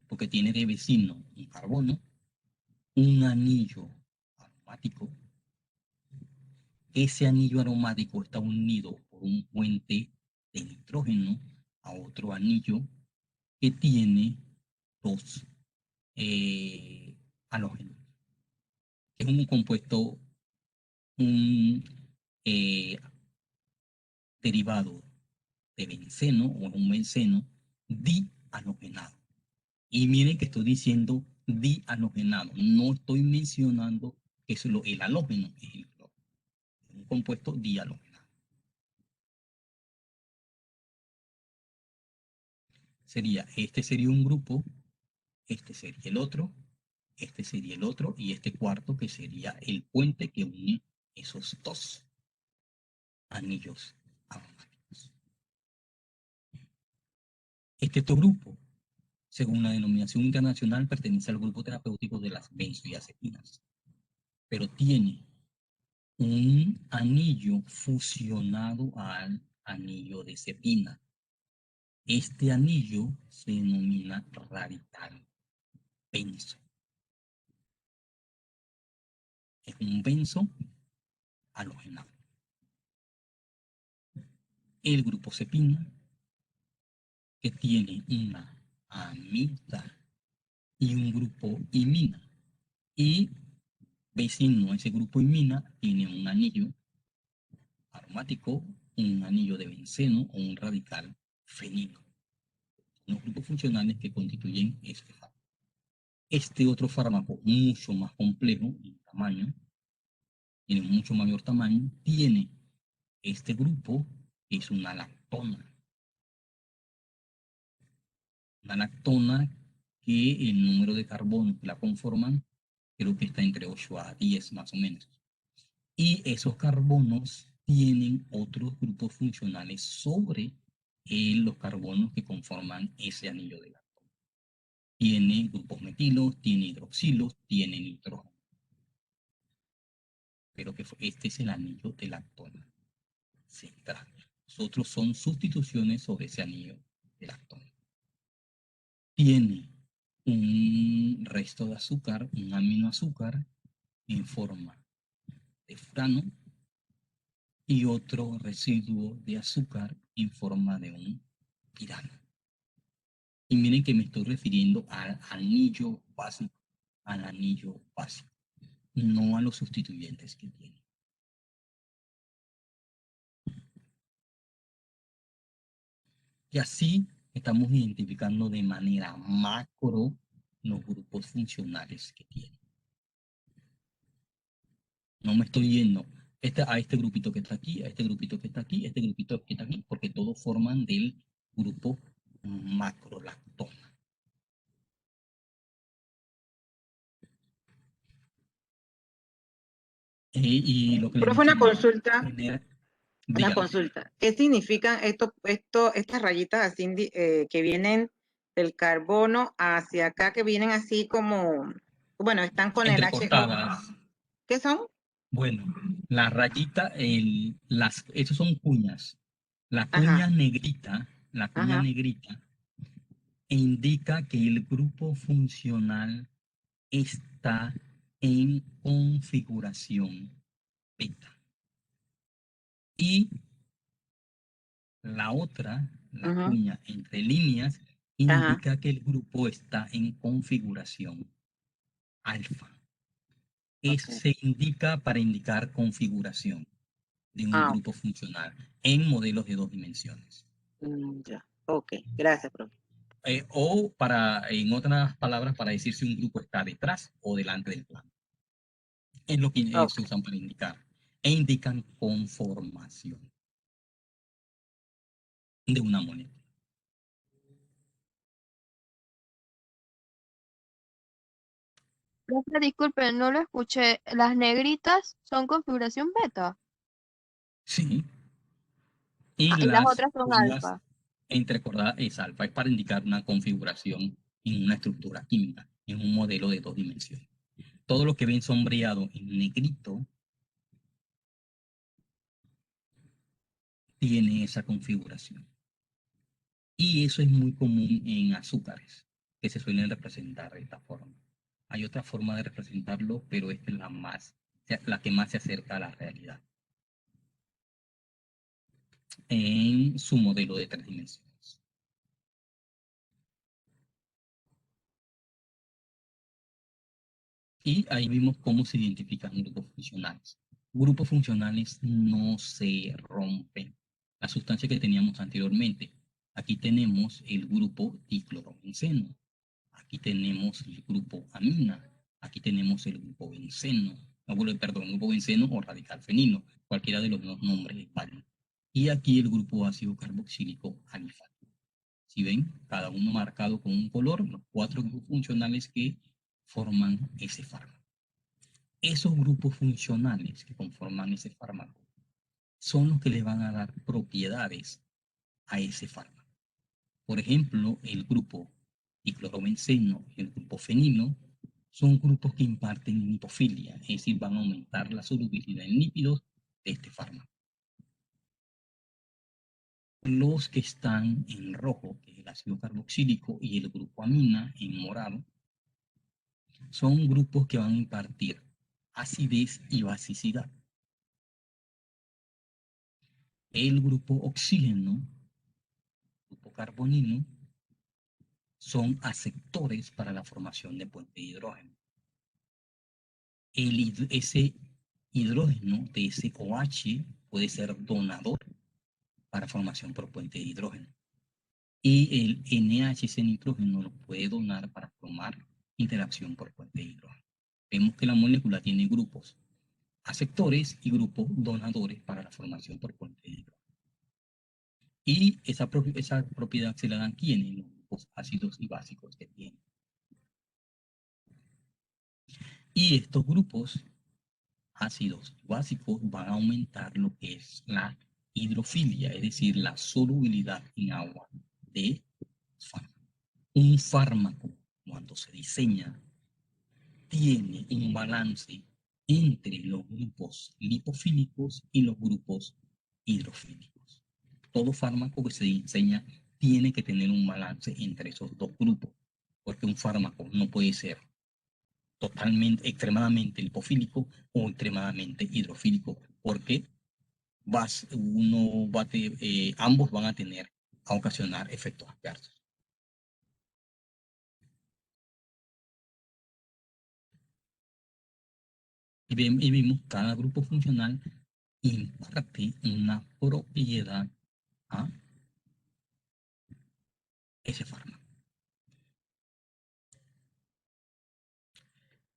[SPEAKER 1] porque tiene de vecino un carbono, un anillo aromático. Ese anillo aromático está unido por un puente de nitrógeno a otro anillo que tiene dos halógenos. Es un compuesto, un eh, derivado de benceno o un benceno dihalogenado. Y miren que estoy diciendo dihalogenado, no estoy mencionando que es el halógeno, es un compuesto dihalogenado. Este sería un grupo, este sería el otro, este sería el otro y este cuarto que sería el puente que une esos dos anillos aromáticos. Este otro grupo, según la denominación internacional, pertenece al grupo terapéutico de las benzoiazepinas, pero tiene un anillo fusionado al anillo de cepina. Este anillo se denomina radical benzo. Es un benzo halogenado. El grupo cepina, que tiene una amida y un grupo imina. Y vecino a ese grupo imina tiene un anillo aromático, un anillo de benceno o un radical fenilo. Los grupos funcionales que constituyen este fármaco. Este otro fármaco, mucho más complejo en tamaño, tiene mucho mayor tamaño, tiene este grupo, que es una lactona. Una lactona que el número de carbonos que la conforman creo que está entre 8 a 10 más o menos. Y esos carbonos tienen otros grupos funcionales sobre los carbonos que conforman ese anillo de lactona. Tiene grupos metilos, tiene hidroxilos, tiene nitrógeno. Pero que este es el anillo de lactona central. Los otros son sustituciones sobre ese anillo de lactona. Tiene un resto de azúcar, un aminoazúcar en forma de furano y otro residuo de azúcar en forma de un pirano. Y miren que me estoy refiriendo al anillo básico, no a los sustituyentes que tiene. Y así estamos identificando de manera macro los grupos funcionales que tiene. No me estoy yendo a este grupito que está aquí, a este grupito que está aquí, a este grupito que está aquí, porque todos forman del grupo macrolactona. Y lo que les
[SPEAKER 4] Profe, una
[SPEAKER 1] mencionaba,
[SPEAKER 4] consulta. Una
[SPEAKER 1] dígame.
[SPEAKER 4] consulta. ¿Qué significan estas rayitas así que vienen del carbono hacia acá, que vienen así como, bueno, están con el H?
[SPEAKER 1] Entrecortadas.
[SPEAKER 4] ¿Qué son?
[SPEAKER 1] Bueno, la rayita, esos son cuñas. La cuña
[SPEAKER 4] Ajá,
[SPEAKER 1] negrita,
[SPEAKER 4] ajá.
[SPEAKER 1] indica que el grupo funcional está en configuración beta. Y la otra, la
[SPEAKER 4] Ujú.
[SPEAKER 1] cuña entre líneas, indica que el grupo está en configuración alfa. Se indica para indicar configuración de un grupo funcional en modelos de 2 dimensiones.
[SPEAKER 4] Ya. Ok, gracias, profe.
[SPEAKER 1] O en otras palabras, para decir si un grupo está detrás o delante del plano. Es lo que se usan para indicar. E indican conformación de una molécula.
[SPEAKER 5] Profe, disculpe, no lo escuché. ¿Las negritas son configuración beta?
[SPEAKER 1] Sí. Y
[SPEAKER 5] Y las
[SPEAKER 1] las
[SPEAKER 5] otras son
[SPEAKER 1] cuñas
[SPEAKER 5] alfa.
[SPEAKER 1] entrecordadas es alfa, es para indicar una configuración en una estructura química, en un modelo de 2 dimensiones. Todo lo que ven sombreado en negrito tiene esa configuración. Y eso es muy común en azúcares, que se suelen representar de esta forma. Hay otra forma de representarlo, pero esta es la que más se acerca a la realidad. En su modelo de 3 dimensiones. Y ahí vimos cómo se identifican grupos funcionales. Grupos funcionales no se rompen. La sustancia que teníamos anteriormente. Aquí tenemos el grupo diclorobenceno. Aquí tenemos el grupo amina. Aquí tenemos el grupo benceno. Perdón, grupo benceno o radical fenilo. Cualquiera de los dos nombres es válido. Y aquí el grupo ácido carboxílico alifático. Si ven, cada uno marcado con un color, los 4 grupos funcionales que forman ese fármaco. Esos grupos funcionales que conforman ese fármaco son los que le van a dar propiedades a ese fármaco. Por ejemplo, el grupo diclorobenceno y el grupo fenilo son grupos que imparten lipofilia, es decir, van a aumentar la solubilidad en lípidos de este fármaco. Los que están en rojo, que es el ácido carboxílico, y el grupo amina en morado, son grupos que van a impartir acidez y basicidad. El grupo oxígeno, grupo carbonilo, son aceptores para la formación de puente de hidrógeno. Ese hidrógeno de ese OH puede ser donador para formación por puente de hidrógeno. Y el NH, ese nitrógeno, lo puede donar para formar interacción por puente de hidrógeno. Vemos que la molécula tiene grupos aceptores y grupos donadores para la formación por puente de hidrógeno. Y esa propiedad se la dan ¿quiénes? Los grupos ácidos y básicos que tienen. Y estos grupos ácidos y básicos van a aumentar lo que es la hidrofilia, es decir, la solubilidad en agua de fármaco. Un fármaco, cuando se diseña, tiene un balance entre los grupos lipofílicos y los grupos hidrofílicos. Todo fármaco que se diseña tiene que tener un balance entre esos dos grupos, porque un fármaco no puede ser totalmente, extremadamente lipofílico o extremadamente hidrofílico, porque ambos van a ocasionar efectos adversos. Y vimos cada grupo funcional imparte una propiedad a ese fármaco.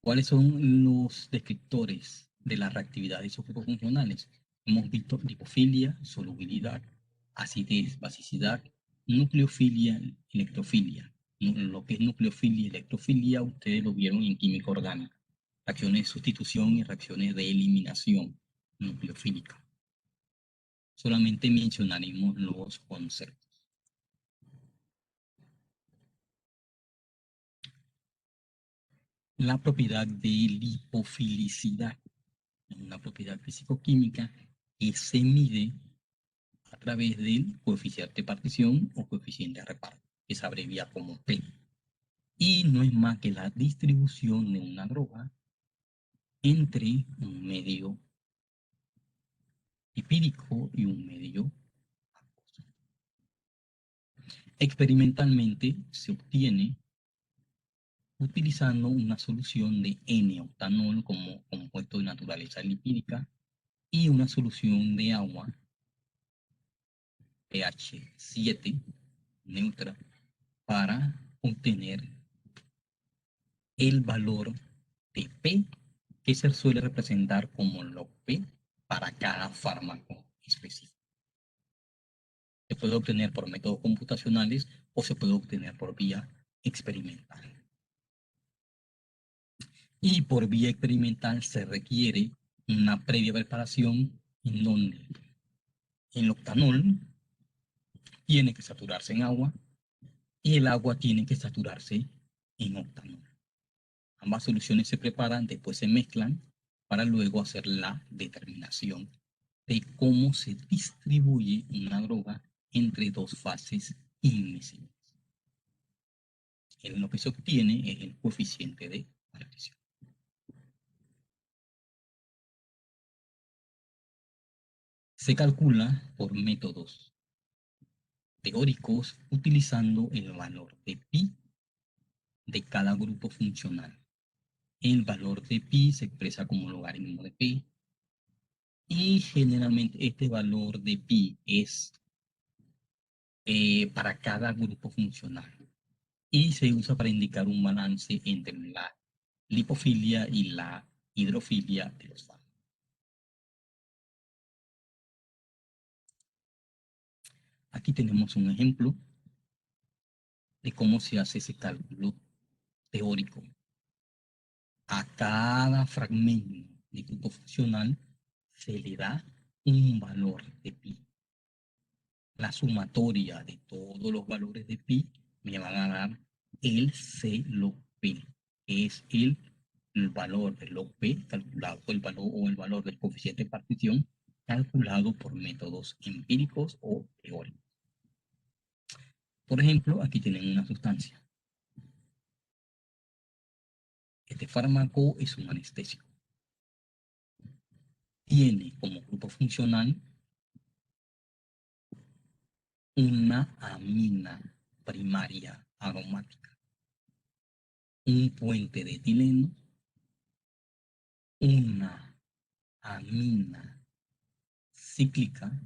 [SPEAKER 1] ¿Cuáles son los descriptores de la reactividad de esos grupos funcionales? Hemos visto lipofilia, solubilidad, acidez, basicidad, nucleofilia, electrofilia. Lo que es nucleofilia y electrofilia, ustedes lo vieron en química orgánica. Reacciones de sustitución y reacciones de eliminación nucleofílica. Solamente mencionaremos los conceptos. La propiedad de lipofilicidad es una propiedad físico-química que se mide a través del coeficiente de partición o coeficiente de reparto, que se abrevia como P. Y no es más que la distribución de una droga entre un medio lipídico y un medio acuoso. Experimentalmente se obtiene utilizando una solución de N-octanol como compuesto de naturaleza lipídica y una solución de agua pH 7 neutra para obtener el valor de P que se suele representar como log P para cada fármaco específico. Se puede obtener por métodos computacionales o se puede obtener por vía experimental. Y por vía experimental se requiere una previa preparación en donde el octanol tiene que saturarse en agua y el agua tiene que saturarse en octanol. Ambas soluciones se preparan, después se mezclan para luego hacer la determinación de cómo se distribuye una droga entre dos fases inmiscibles. Lo que se obtiene es el coeficiente de partición. Se calcula por métodos teóricos utilizando el valor de pi de cada grupo funcional. El valor de pi se expresa como logaritmo de pi y generalmente este valor de pi es para cada grupo funcional y se usa para indicar un balance entre la lipofilia y la hidrofilia de los fármacos. Aquí tenemos un ejemplo de cómo se hace ese cálculo teórico. A cada fragmento de grupo funcional se le da un valor de pi. La sumatoria de todos los valores de pi me van a dar el C log P, que es el valor del log P calculado, el valor del coeficiente de partición calculado por métodos empíricos o teóricos. Por ejemplo, aquí tienen una sustancia. Este fármaco es un anestésico. Tiene como grupo funcional una amina primaria aromática, un puente de etileno, una amina cíclica,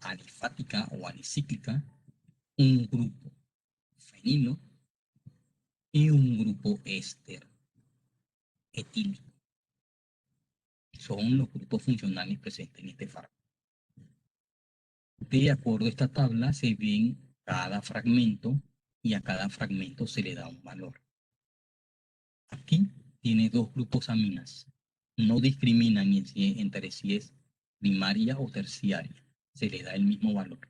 [SPEAKER 1] alifática o alicíclica, un grupo fenilo y un grupo éster etílico. Son los grupos funcionales presentes en este fármaco. De acuerdo a esta tabla se ven cada fragmento y a cada fragmento se le da un valor. Aquí tiene dos grupos aminas. No discriminan entre si es primaria o terciaria. Se le da el mismo valor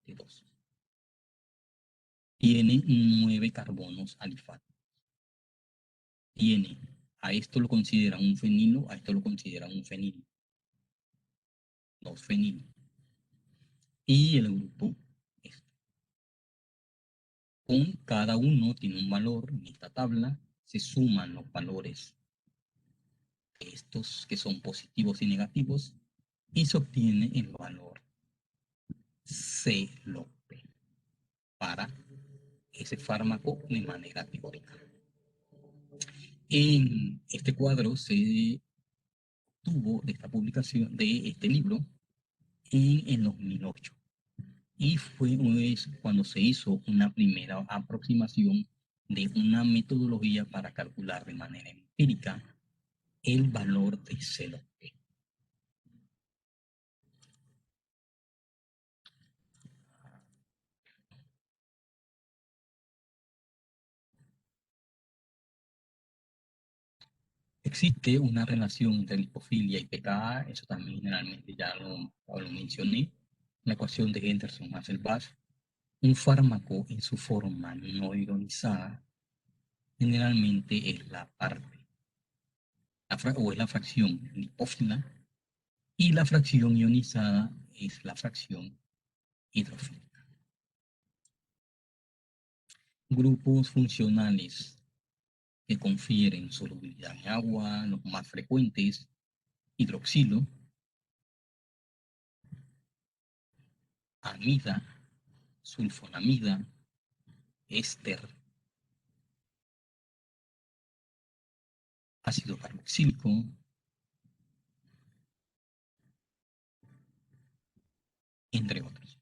[SPEAKER 1] de 2. Tiene 9 carbonos alifáticos. A esto lo consideran un fenilo, a esto lo consideran un fenilo. 2 fenilos. Y el grupo este. Con cada uno tiene un valor. En esta tabla se suman los valores de estos que son positivos y negativos y se obtiene el valor C log P para ese fármaco de manera teórica. En este cuadro se tuvo de esta publicación de este libro en el 2008 y fue cuando se hizo una primera aproximación de una metodología para calcular de manera empírica el valor de C log P. Existe una relación entre lipofilia y pKa, eso también generalmente ya lo mencioné, la ecuación de Henderson-Hasselbalch. Un fármaco en su forma no ionizada generalmente es la parte, o es la fracción lipófila, y la fracción ionizada es la fracción hidrofílica. Grupos funcionales que confieren solubilidad en agua, los más frecuentes, hidroxilo, amida, sulfonamida, éster, ácido carboxílico, entre otros.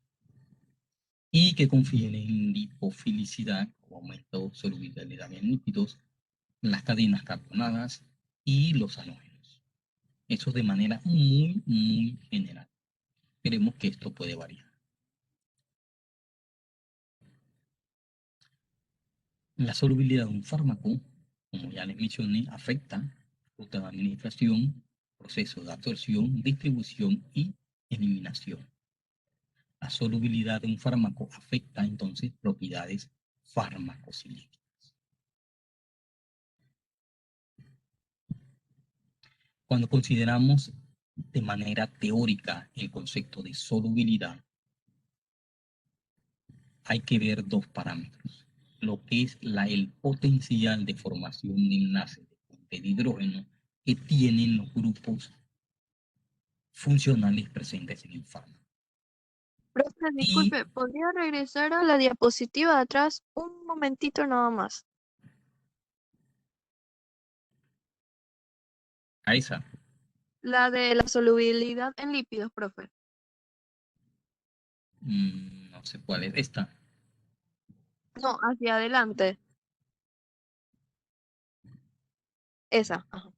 [SPEAKER 1] Y que confieren lipofilicidad, como aumento de solubilidad en lípidos, las cadenas carbonadas y los halógenos. Eso de manera muy general. Veremos que esto puede variar. La solubilidad de un fármaco, como ya les mencioné, afecta ruta de administración, proceso de absorción, distribución y eliminación. La solubilidad de un fármaco afecta entonces propiedades farmacocinéticas. Cuando consideramos de manera teórica el concepto de solubilidad, hay que ver dos parámetros. Lo que es el potencial de formación de enlaces de hidrógeno que tienen los grupos funcionales presentes en el fármaco.
[SPEAKER 5] Profe,
[SPEAKER 1] Y
[SPEAKER 5] disculpe, ¿podría regresar a la diapositiva de atrás un momentito nada más?
[SPEAKER 1] a esa,
[SPEAKER 5] La de la solubilidad en lípidos, profe.
[SPEAKER 1] no sé cuál es esta.
[SPEAKER 5] No, hacia adelante. Esa. Ajá.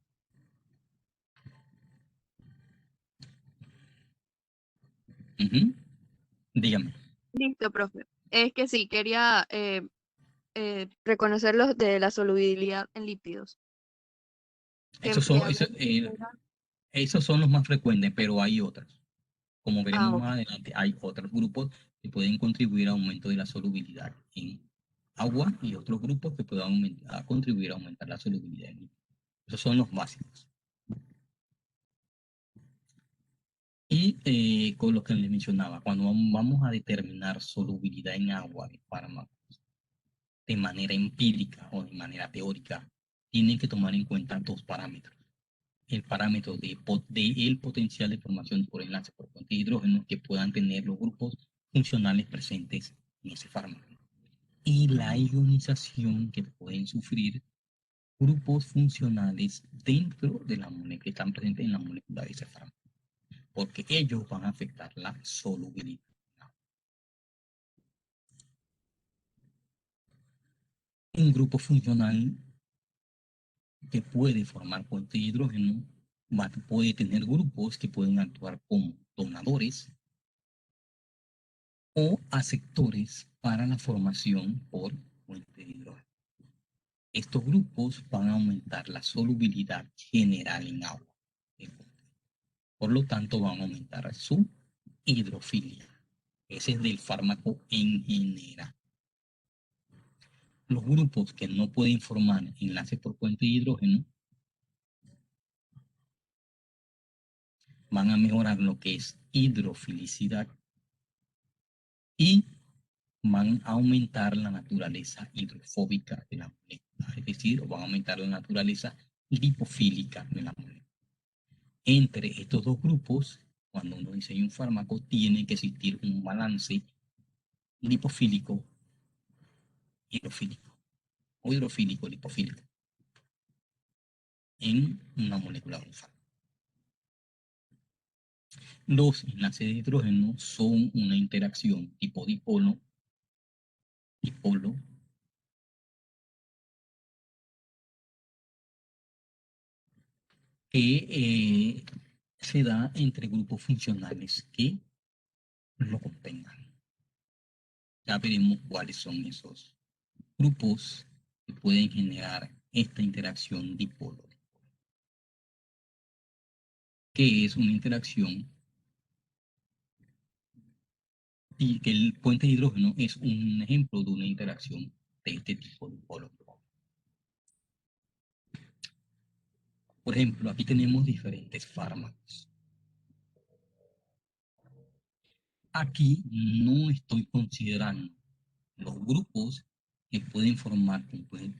[SPEAKER 1] Dígame.
[SPEAKER 5] Listo, profe. Es que sí, quería reconocer los de la solubilidad en lípidos.
[SPEAKER 1] Esos
[SPEAKER 5] Que
[SPEAKER 1] son,
[SPEAKER 5] había
[SPEAKER 1] esos son los más frecuentes, pero hay otros. Como veremos
[SPEAKER 5] ok.
[SPEAKER 1] más adelante, hay otros grupos que pueden contribuir a aumento de la solubilidad en agua y otros grupos que puedan contribuir a aumentar la solubilidad en líquidos. Esos son los básicos. Y con lo que les mencionaba, cuando vamos a determinar solubilidad en agua de fármacos de manera empírica o de manera teórica, tienen que tomar en cuenta dos parámetros. El parámetro de el potencial de formación por enlace por puente de hidrógeno que puedan tener los grupos funcionales presentes en ese fármaco. Y la ionización que pueden sufrir grupos funcionales dentro de la molécula, que están presentes en la molécula de ese fármaco, porque ellos van a afectar la solubilidad. Un grupo funcional que puede formar puente de hidrógeno puede tener grupos que pueden actuar como donadores o aceptores para la formación por puente de hidrógeno. Estos grupos van a aumentar la solubilidad general en agua. Por lo tanto, van a aumentar su hidrofilia. Ese es del fármaco en general. Los grupos que no pueden formar enlaces por puente de hidrógeno van a mejorar lo que es hidrofilicidad y van a aumentar la naturaleza hidrofóbica de la molécula, es decir, van a aumentar la naturaleza lipofílica de la molécula. Entre estos dos grupos, cuando uno diseña un fármaco, tiene que existir un balance lipofílico, hidrofílico, o hidrofílico, lipofílico, en una molécula de un fármaco. Los enlaces de hidrógeno son una interacción tipo dipolo, que se da entre grupos funcionales que lo contengan. Ya veremos cuáles son esos grupos que pueden generar esta interacción dipolo, que es una interacción y que el puente de hidrógeno es un ejemplo de una interacción de este tipo dipolo. Por ejemplo, aquí tenemos diferentes fármacos. Aquí no estoy considerando los grupos que pueden formar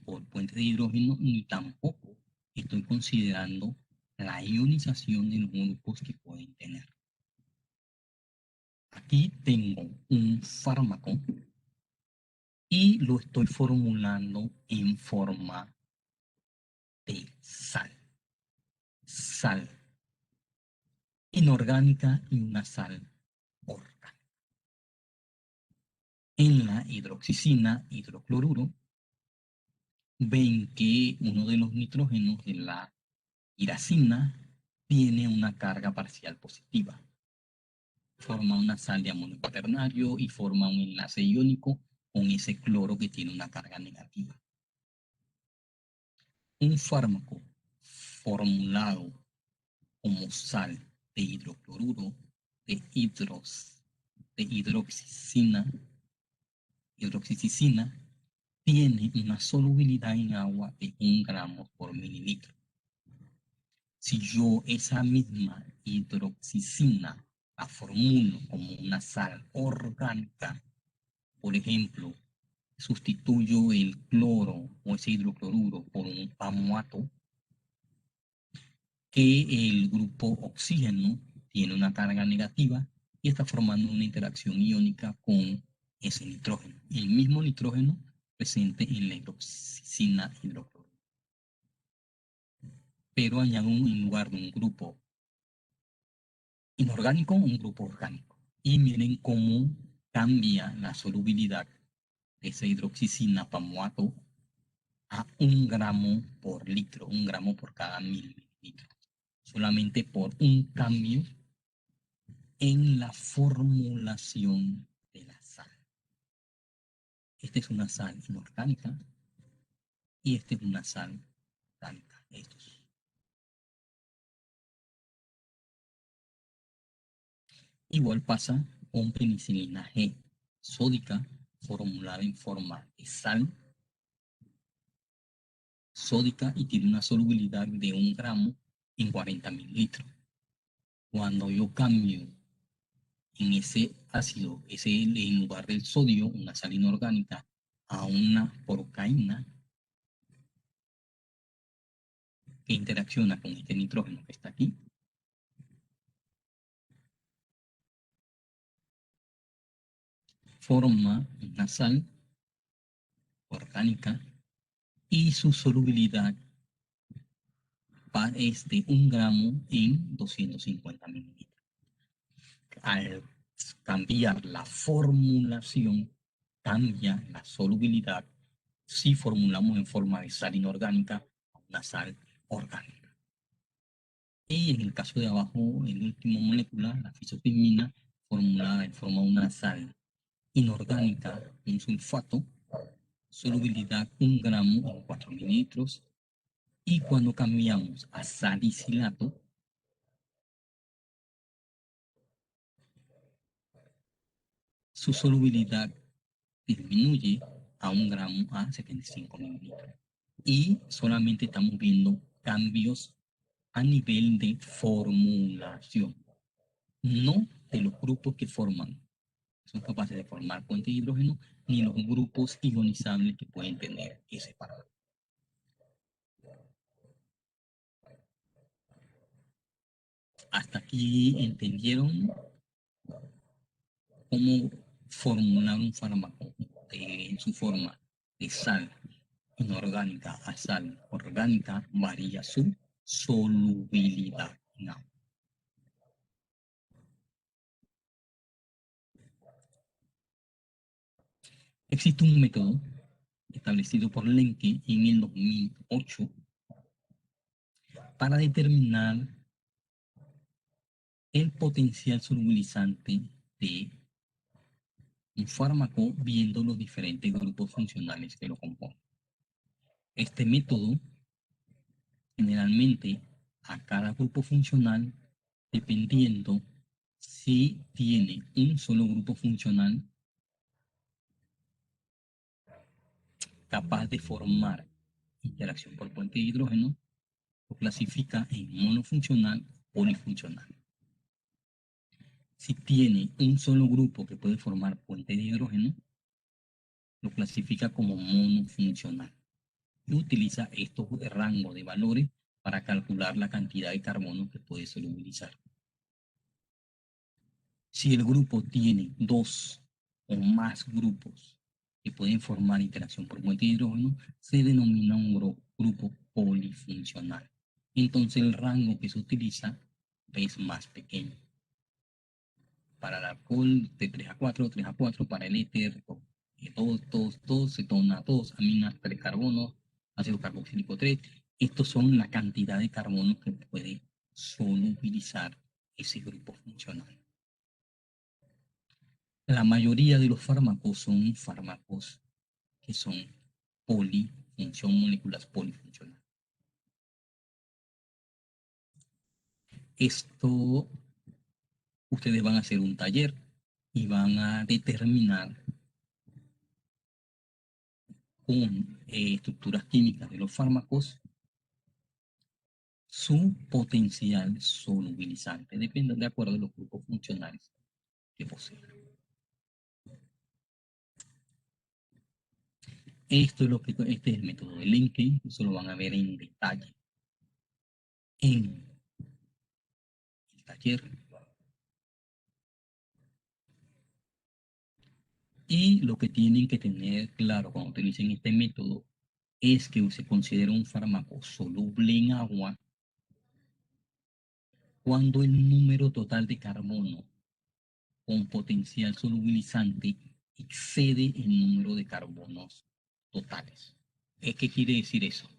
[SPEAKER 1] por puentes de hidrógeno, ni tampoco estoy considerando la ionización de los grupos que pueden tener. Aquí tengo un fármaco y lo estoy formulando en forma de sal. Sal inorgánica y una sal orgánica. En la hidroxicina, hidrocloruro, ven que uno de los nitrógenos de la iracina tiene una carga parcial positiva. Forma una sal de amonio cuaternario y forma un enlace iónico con ese cloro que tiene una carga negativa. Un fármaco formulado como sal de hidrocloruro de hidroxicina tiene una solubilidad en agua de 1 gramo por mililitro. Si yo esa misma hidroxicina la formulo como una sal orgánica, por ejemplo, sustituyo el cloro o ese hidrocloruro por un pamuato, que el grupo oxígeno tiene una carga negativa y está formando una interacción iónica con ese nitrógeno, el mismo nitrógeno presente en la hidroxicina hidrocloruro. Pero añado en lugar de un grupo inorgánico, un grupo orgánico. Y miren cómo cambia la solubilidad de esa hidroxicina pamuato a 1 gramo por litro, 1 gramo por cada 1000 mililitros. Solamente por un cambio en la formulación de la sal. Esta es una sal inorgánica y esta es una sal orgánica. Estos. Igual pasa con penicilina G sódica, formulada en forma de sal sódica y tiene una solubilidad de 1 gramo en 40 mililitros. Cuando yo cambio en ese ácido, en lugar del sodio, una sal inorgánica, a una procaína que interacciona con este nitrógeno que está aquí, forma una sal orgánica y su solubilidad es de 1 gramo en 250 mililitros. Al cambiar la formulación, cambia la solubilidad si formulamos en forma de sal inorgánica una sal orgánica. Y en el caso de abajo, el último molécula, la fisopimina, formulada en forma de una sal inorgánica, un sulfato, solubilidad 1 gramo en 4 mililitros. Y cuando cambiamos a salicilato, su solubilidad disminuye a 1 gramo a 75 mililitros. Y solamente estamos viendo cambios a nivel de formulación, no de los grupos que son capaces de formar puente de hidrógeno, ni los grupos ionizables que pueden tener ese parámetro. Hasta aquí entendieron cómo formular un fármaco en su forma de sal inorgánica a sal orgánica, varía su solubilidad en agua. Existe un método establecido por Lenke en el 2008 para determinar el potencial solubilizante de un fármaco viendo los diferentes grupos funcionales que lo componen. Este método generalmente a cada grupo funcional, dependiendo si tiene un solo grupo funcional capaz de formar interacción por puente de hidrógeno, lo clasifica en monofuncional o polifuncional. Si tiene un solo grupo que puede formar puente de hidrógeno, lo clasifica como monofuncional y utiliza estos rangos de valores para calcular la cantidad de carbono que puede solubilizar. Si el grupo tiene 2 o más grupos que pueden formar interacción por puente de hidrógeno, se denomina un grupo polifuncional. Entonces el rango que se utiliza es más pequeño. Para el alcohol de 3 a 4, 3 a 4, para el éter, 2, cetona 2, amina 3 carbonos, ácido carboxílico 3. Estos son la cantidad de carbono que puede solubilizar ese grupo funcional. La mayoría de los fármacos son fármacos que son moléculas polifuncionales. Esto, ustedes van a hacer un taller y van a determinar con estructuras químicas de los fármacos su potencial solubilizante, depende de acuerdo a los grupos funcionales que poseen. Este es el método de Lenke, eso lo van a ver en detalle en el taller. Y lo que tienen que tener claro cuando utilicen este método es que se considera un fármaco soluble en agua cuando el número total de carbono con potencial solubilizante excede el número de carbonos totales. ¿Qué quiere decir eso?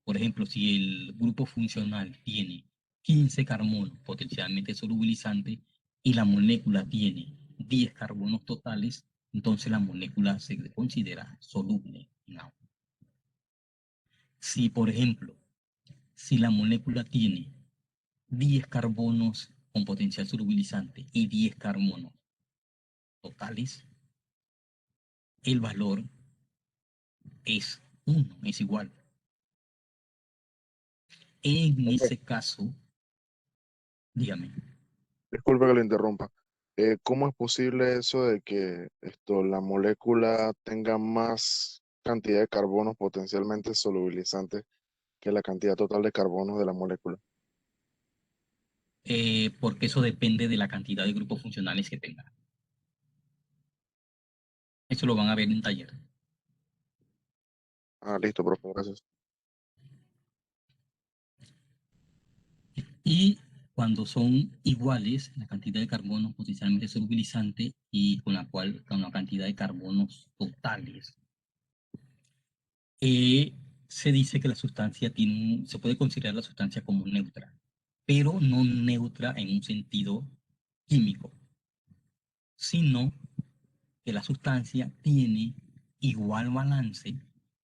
[SPEAKER 1] Por ejemplo, si el grupo funcional tiene 15 carbonos potencialmente solubilizantes y la molécula tiene 10 carbonos totales, entonces la molécula se considera soluble en agua. Si, por ejemplo, si la molécula tiene 10 carbonos con potencial solubilizante y 10 carbonos totales, el valor es 1, es igual. En ese caso, dígame.
[SPEAKER 6] Disculpe que lo interrumpa. ¿Cómo es posible eso de que la molécula tenga más cantidad de carbonos potencialmente solubilizantes que la cantidad total de carbonos de la molécula?
[SPEAKER 1] Porque eso depende de la cantidad de grupos funcionales que tenga. Eso lo van a ver en taller.
[SPEAKER 6] Ah, listo, profe, gracias.
[SPEAKER 1] Y cuando son iguales, la cantidad de carbono potencialmente solubilizante y con la cantidad de carbonos totales, se dice que la sustancia se puede considerar la sustancia como neutra, pero no neutra en un sentido químico, sino que la sustancia tiene igual balance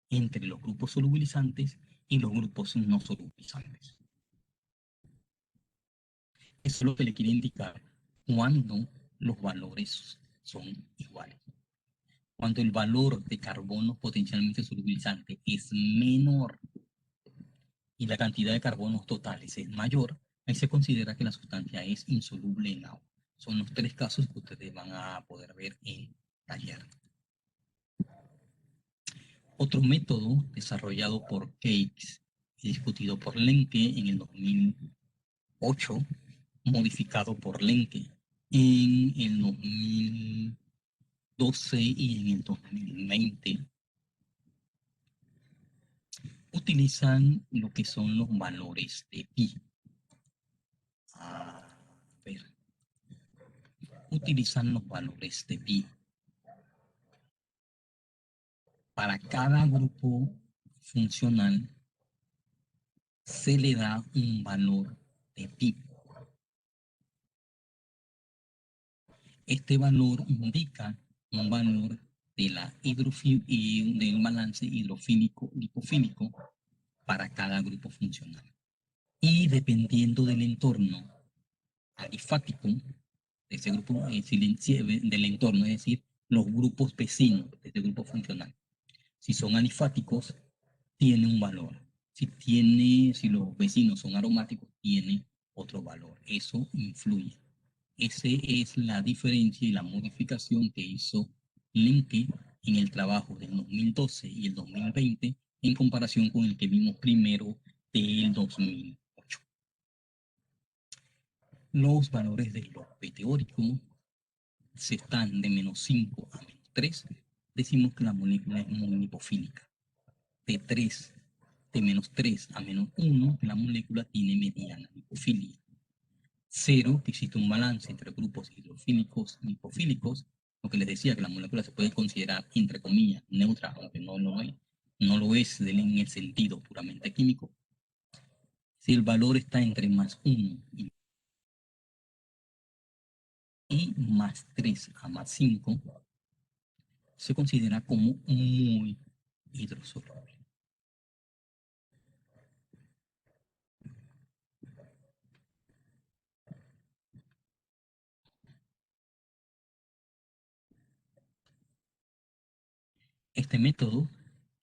[SPEAKER 1] entre los grupos solubilizantes y los grupos no solubilizantes. Eso es lo que le quiere indicar cuando los valores son iguales. Cuando el valor de carbono potencialmente solubilizante es menor y la cantidad de carbonos totales es mayor, ahí se considera que la sustancia es insoluble en agua. Son los tres casos que ustedes van a poder ver en taller. Otro método desarrollado por Cakes y discutido por Lenke en el 2008, modificado por Lenke en el 2012 y en el 2020, utilizan lo que son los valores de pi. Utilizan los valores de pi. Para cada grupo funcional se le da un valor de pi. Este valor indica un valor de del balance hidrofílico-lipofílico para cada grupo funcional. Y dependiendo del entorno alifático de ese grupo, del entorno, es decir, los grupos vecinos de este grupo funcional. Si son alifáticos, tiene un valor. Si los vecinos son aromáticos, tiene otro valor. Eso influye. Esa es la diferencia y la modificación que hizo Lenke en el trabajo del 2012 y el 2020 en comparación con el que vimos primero del 2008. Los valores del P teórico se están de menos 5 a menos 3. Decimos que la molécula es muy lipofílica. De menos 3 a menos 1, la molécula tiene mediana lipofilia. 0, que existe un balance entre grupos hidrofílicos y lipofílicos, lo que les decía que la molécula se puede considerar, entre comillas, neutra, aunque no lo es en el sentido puramente químico. Si el valor está entre más 1 y más 3 a más 5, se considera como muy hidrosoluble. Este método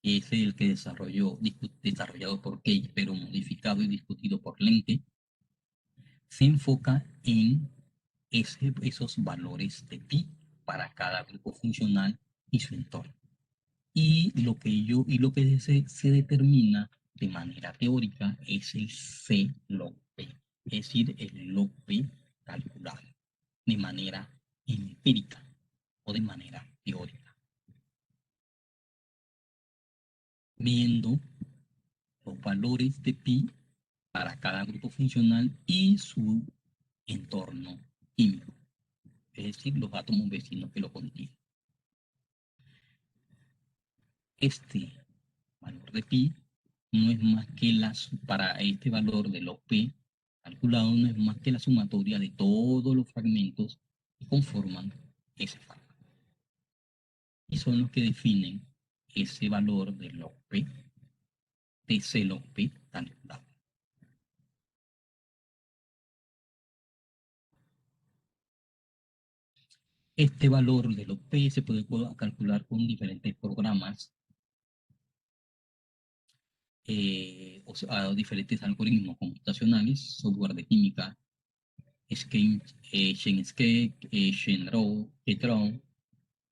[SPEAKER 1] es el que desarrollado por Cake, pero modificado y discutido por Lenke, se enfoca en esos valores de pi para cada grupo funcional y su entorno. Y lo que se determina de manera teórica es el C log P, es decir, el log P calculado de manera empírica o de manera teórica, viendo los valores de pi para cada grupo funcional y su entorno químico, es decir, los átomos vecinos que lo contienen. Este valor de pi no es más que para este valor de log P calculado, no es más que la sumatoria de todos los fragmentos que conforman ese fragmento. Y son los que definen ese valor de log P, de C log P calculado. Este valor de log P se puede calcular con diferentes programas, o sea, diferentes algoritmos computacionales, software de química, Shenscape, Shenrou, Ketrou.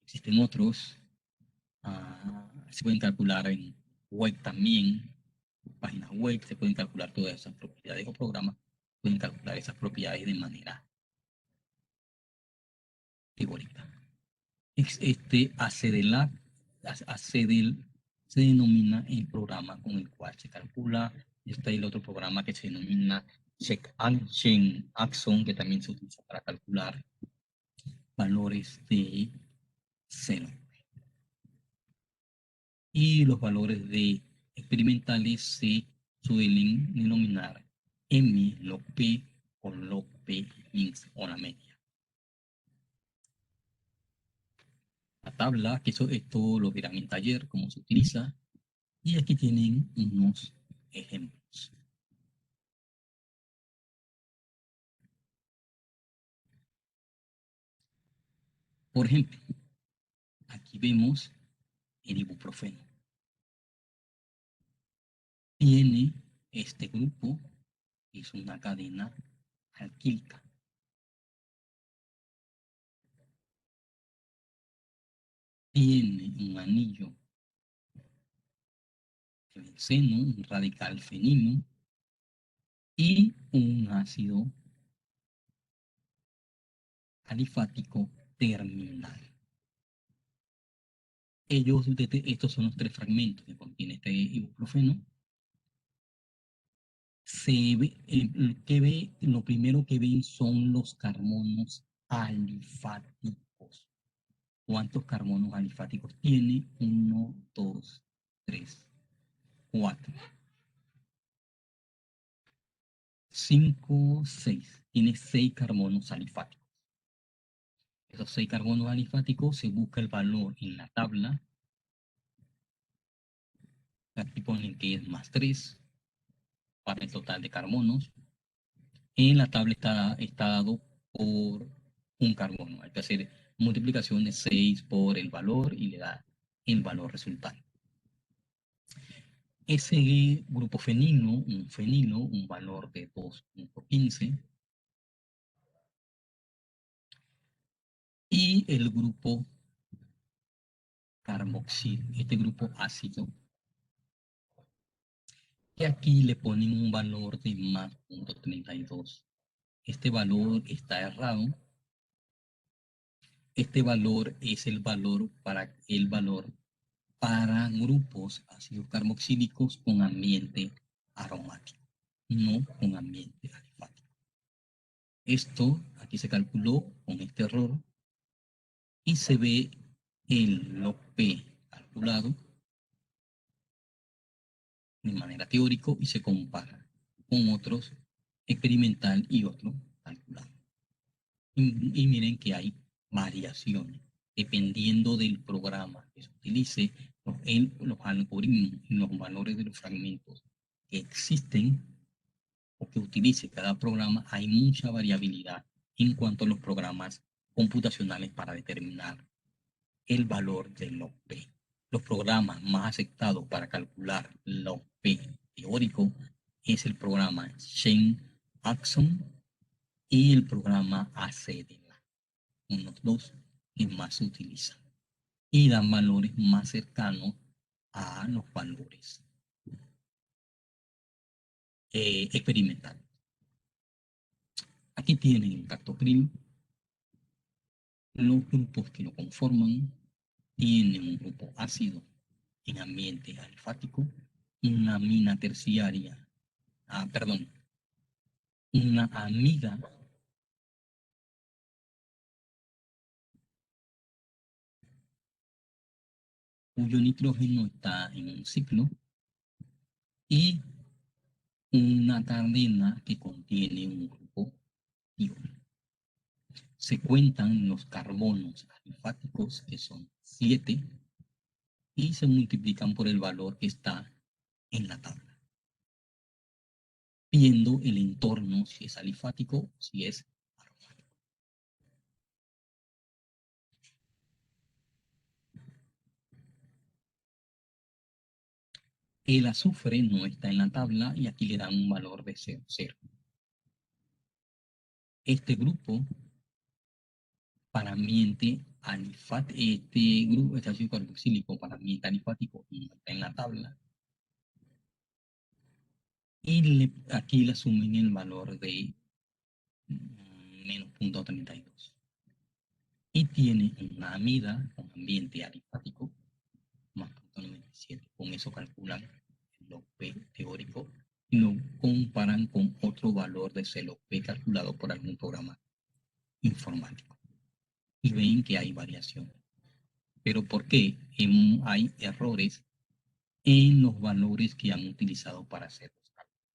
[SPEAKER 1] Existen otros. Se pueden calcular en web también, páginas web, se pueden calcular todas esas propiedades o programas, pueden calcular esas propiedades de manera teórica. ACDEL se denomina el programa con el cual se calcula. Está el otro programa que se denomina Check-Axon, que también se utiliza para calcular valores de cero. y los valores de experimentales se suelen denominar M log P o log P ins o la media. La tabla, que esto lo verán en taller, cómo se utiliza, y aquí tienen unos ejemplos. Por ejemplo, aquí vemos el ibuprofeno. Tiene este grupo, que es una cadena alquílica. Tiene un anillo de benceno, un radical fenilo y un ácido alifático terminal. Estos son los 3 fragmentos que contiene este ibuprofeno. Lo primero que ven son los carbonos alifáticos. ¿Cuántos carbonos alifáticos tiene? 1, 2, 3, 4, 5, 6. Tiene 6 carbonos alifáticos. Esos 6 carbonos alifáticos se busca el valor en la tabla. Aquí ponen que es más 3 para el total de carbonos. En la tabla está dado por un carbono. Hay que hacer multiplicación de 6 por el valor y le da el valor resultante. Ese grupo fenilo, un valor de 2.15. Y el grupo carboxil, este grupo ácido, que aquí le ponen un valor de más 0.32. Este valor está errado. Este valor es el valor para grupos ácidos carboxílicos con ambiente aromático, no con ambiente alifático. Esto aquí se calculó con este error y se ve el log P calculado de manera teórica y se compara con otros experimental y otro calculado. Y miren que hay variaciones dependiendo del programa que se utilice, los algoritmos y los valores de los fragmentos que existen o que utilice cada programa. Hay mucha variabilidad en cuanto a los programas computacionales para determinar el valor del log P. Los programas más aceptados para calcular log P teórico es el programa Shen-Axon y el programa ACDMA, unos dos que más se utilizan y dan valores más cercanos a los valores experimentales. Aquí tienen el captopril. Los grupos que lo conforman tienen un grupo ácido en ambiente alifático, una amina terciaria, una amida cuyo nitrógeno está en un ciclo y una cadena que contiene un grupo diol. Se cuentan los carbonos alifáticos, que son 7, y se multiplican por el valor que está en la tabla, viendo el entorno, si es alifático o si es aromático. El azufre no está en la tabla y aquí le dan un valor de 0,0. Este grupo para ambiente alifático, este ácido carboxílico para ambiente alifático no está en la tabla. Y aquí le asumen el valor de menos 0.32. Y tiene una amida con ambiente alifático más 0.97. Con eso calculan el log P teórico y lo comparan con otro valor de ese log P calculado por algún programa informático. Y ven que hay variaciones. ¿Pero por qué hay errores en los valores que han utilizado para hacer los cálculos.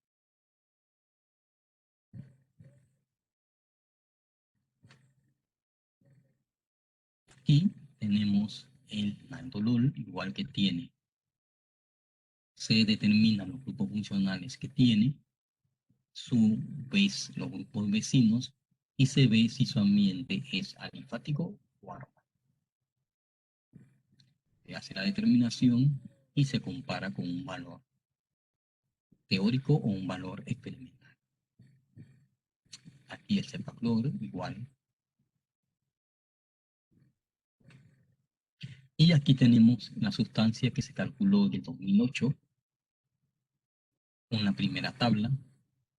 [SPEAKER 1] Aquí tenemos el Nandolol, igual que tiene. Se determinan los grupos funcionales que tiene, los grupos vecinos, y se ve si su ambiente es alifático o aromático. Se hace la determinación y se compara con un valor teórico o un valor experimental. Aquí el cepaclor igual. Y aquí tenemos la sustancia que se calculó en el 2008 con la primera tabla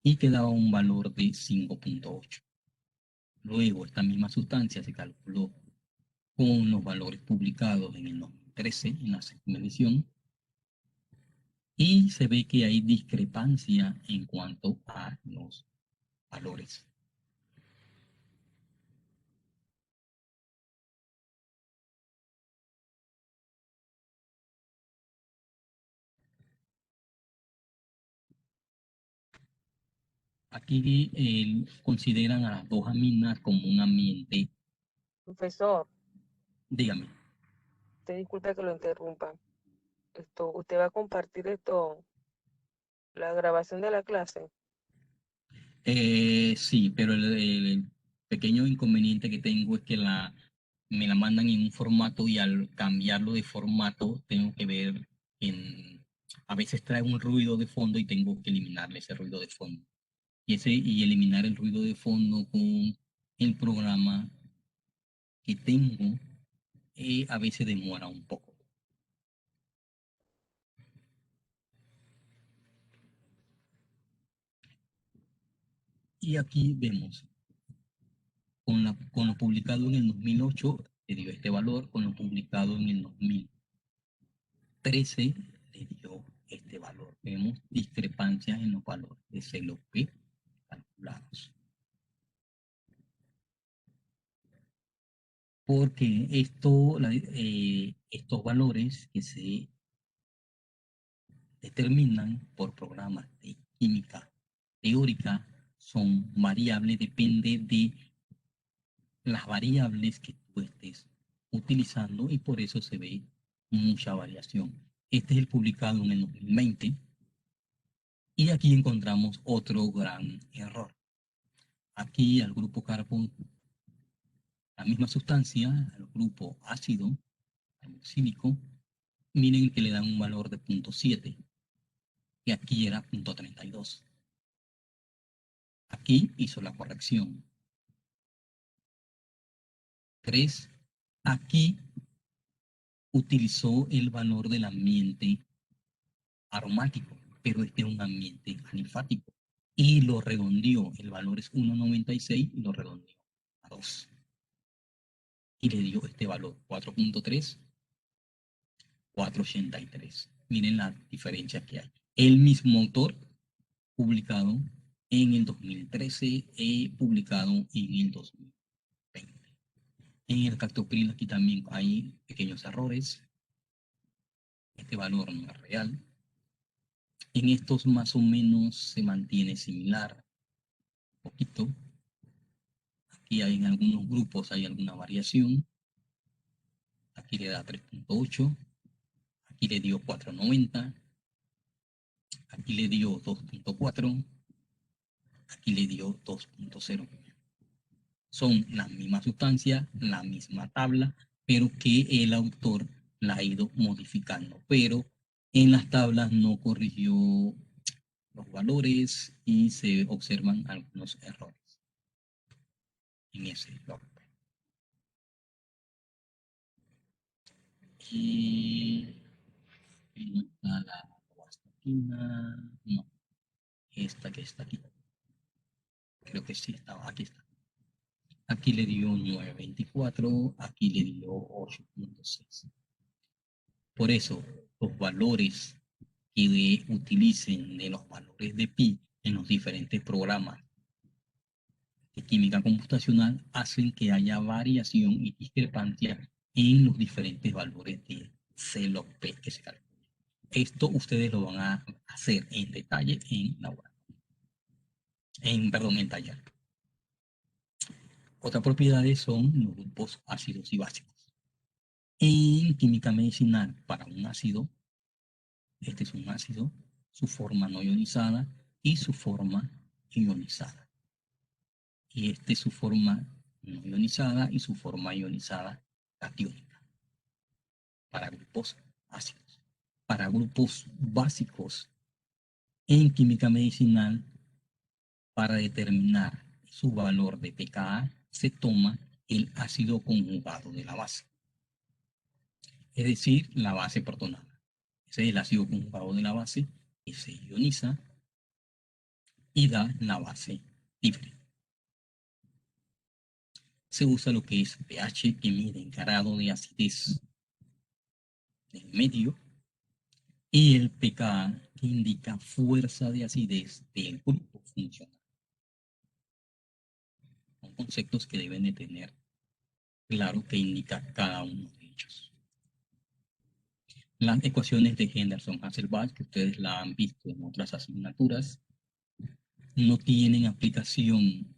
[SPEAKER 1] y que daba un valor de 5.8. Luego esta misma sustancia se calculó con los valores publicados en el 2013 en la segunda edición y se ve que hay discrepancia en cuanto a los valores. Aquí consideran a las dos aminas como un ambiente.
[SPEAKER 3] Profesor,
[SPEAKER 1] Dígame.
[SPEAKER 3] usted disculpe que lo interrumpa. ¿Usted va a compartir la grabación de la clase?
[SPEAKER 1] Sí, pero el pequeño inconveniente que tengo es que me la mandan en un formato y al cambiarlo de formato tengo que ver a veces trae un ruido de fondo y tengo que eliminarle ese ruido de fondo. Y eliminar el ruido de fondo con el programa que tengo a veces demora un poco. Y aquí vemos, con lo publicado en el 2008, le dio este valor, con lo publicado en el 2013, le dio este valor. Vemos discrepancias en los valores de CLOP calculados. Porque estos valores que se determinan por programas de química teórica son variables, depende de las variables que tú estés utilizando y por eso se ve mucha variación. Este es el publicado en el 2020 y aquí encontramos otro gran error. Aquí al grupo carbono, la misma sustancia, al grupo ácido carboxílico, miren que le dan un valor de 0.7 y aquí era 0.32. Aquí hizo la corrección. 3. Aquí utilizó el valor del ambiente aromático, pero este es un ambiente alifático. Y lo redondeó. El valor es 1.96 y lo redondeó a 2. Y le dio este valor, 4.3, 4.83. Miren la diferencia que hay. El mismo autor, publicado en el 2013 y publicado en el 2020. En el captopril aquí también hay pequeños errores. Este valor no es real. En estos más o menos se mantiene similar, un poquito. Aquí hay en algunos grupos hay alguna variación. Aquí le da 3.8. Aquí le dio 4.90. Aquí le dio 2.4. Aquí le dio 2.0. Son la misma sustancia, la misma tabla, pero que el autor la ha ido modificando. Pero en las tablas no corrigió los valores y se observan algunos errores en ese log. Y no está la guastaquina, no, esta que está aquí. Creo que sí estaba, aquí está. Aquí le dio 9.24, aquí le dio 8.6. Por eso, los valores que utilicen de los valores de pi en los diferentes programas de química computacional hacen que haya variación y discrepancia en los diferentes valores de CLOP que se calculan. Esto ustedes lo van a hacer en detalle en en taller. Otras propiedades son los grupos ácidos y básicos. En química medicinal, para un ácido, este es un ácido, su forma no ionizada y su forma ionizada. Y este es su forma no ionizada y su forma ionizada catiónica. Para grupos ácidos. Para grupos básicos, en química medicinal, para determinar su valor de pKa, se toma el ácido conjugado de la base. Es decir, la base protonada. Ese es el ácido conjugado de la base que se ioniza y da la base libre. Se usa lo que es pH, que mide el grado de acidez del medio, y el pKa, que indica fuerza de acidez del grupo funcional. Son conceptos que deben de tener claro qué indica cada uno de ellos. Las ecuaciones de Henderson-Hasselbalch, que ustedes la han visto en otras asignaturas, no tienen aplicación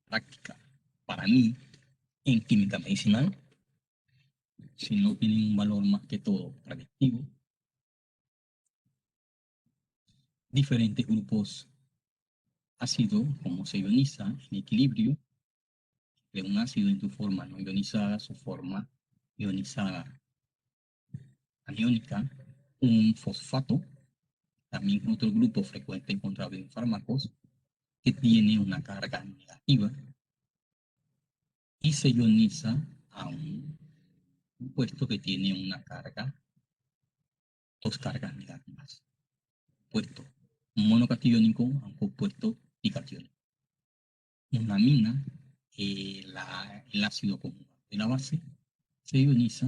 [SPEAKER 1] práctica para mí en química medicinal, si no tienen un valor más que todo predictivo. Diferentes grupos ácidos, como se ioniza en equilibrio, de un ácido en su forma no ionizada, su forma ionizada aniónica, un fosfato, también otro grupo frecuente encontrado en fármacos, que tiene una carga negativa y se ioniza a un compuesto que tiene una carga, dos cargas negativas. Compuesto monocatiónico a un compuesto dicatiónico. Una amina, el ácido conjugado de la base, se ioniza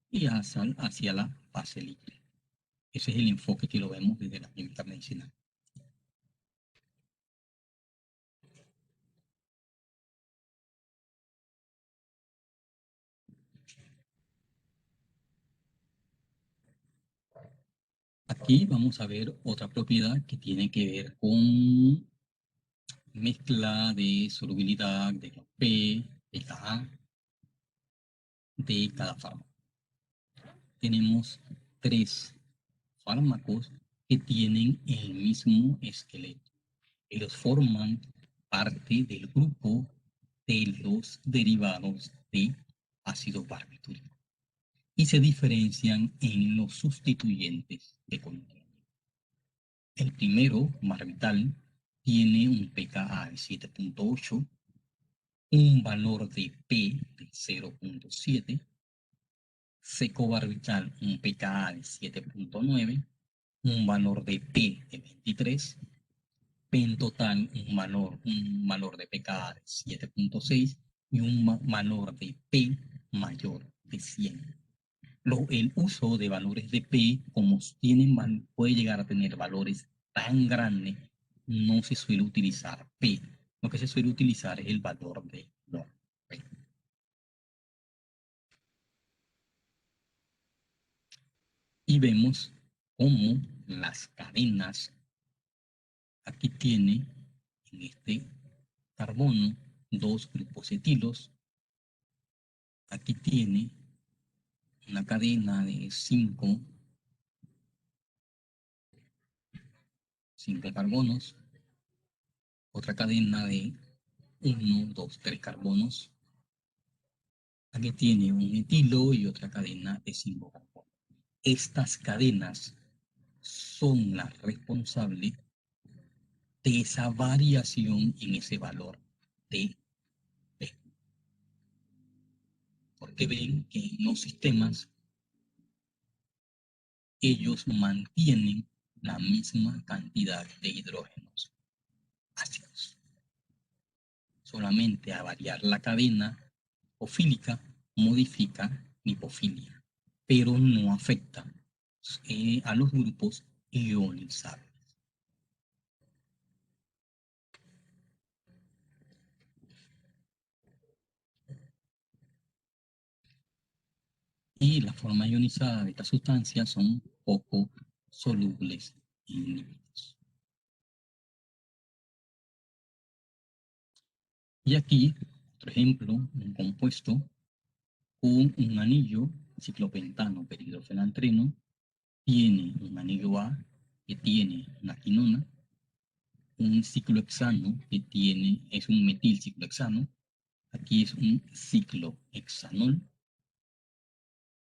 [SPEAKER 1] y hacia la base libre. Ese es el enfoque que lo vemos desde la química medicinal. Aquí vamos a ver otra propiedad que tiene que ver con mezcla de solubilidad de P, pKa de cada fármaco. Tenemos 3 fármacos que tienen el mismo esqueleto. Ellos forman parte del grupo de los derivados de ácido barbitúrico y se diferencian en los sustituyentes de contienen. El primero, Marvital, tiene un pKa de 7.8, un valor de P de 0.7, Secobarbital, un pKa de 7.9, un valor de P de 23, Pentotal, un valor de pKa de 7.6 y un valor de P mayor de 100. El uso de valores de P, como puede llegar a tener valores tan grandes, no se suele utilizar P. Lo que se suele utilizar es el valor de P. Y vemos cómo las cadenas, aquí tiene en este carbono 2 grupos etilos, aquí tiene una cadena de 5 carbonos, otra cadena de 1, 2, 3 carbonos, aquí tiene un etilo y otra cadena de 5 carbonos. Estas cadenas son las responsables de esa variación en ese valor de P. Porque ven que en los sistemas ellos mantienen la misma cantidad de hidrógenos ácidos. Solamente a variar la cadena hidrofílica modifica lipofilia, pero no afecta a los grupos ionizables. Y la forma ionizada de estas sustancias son poco solubles en líquidos. Y aquí, otro ejemplo, un compuesto con un anillo ciclopentano peridrofenantreno, tiene un anillo A que tiene una quinona, un ciclohexano que es un metilciclohexano, aquí es un ciclohexanol,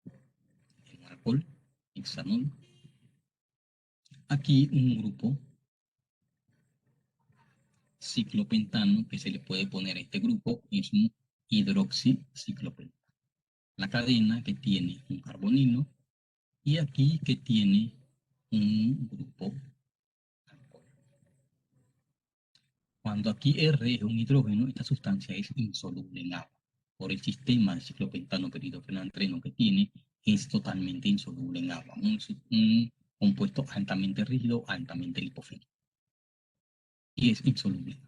[SPEAKER 1] un alcohol, hexanol. Aquí un grupo ciclopentano que se le puede poner a este grupo es un hidroxiciclopentano. La cadena que tiene un carbonilo y aquí que tiene un grupo alcohol. Cuando aquí R es un hidrógeno, esta sustancia es insoluble en agua. Por el sistema de ciclopentano peridrofenantreno que tiene, es totalmente insoluble en agua. Un compuesto altamente rígido, altamente lipofílico. Y es insoluble.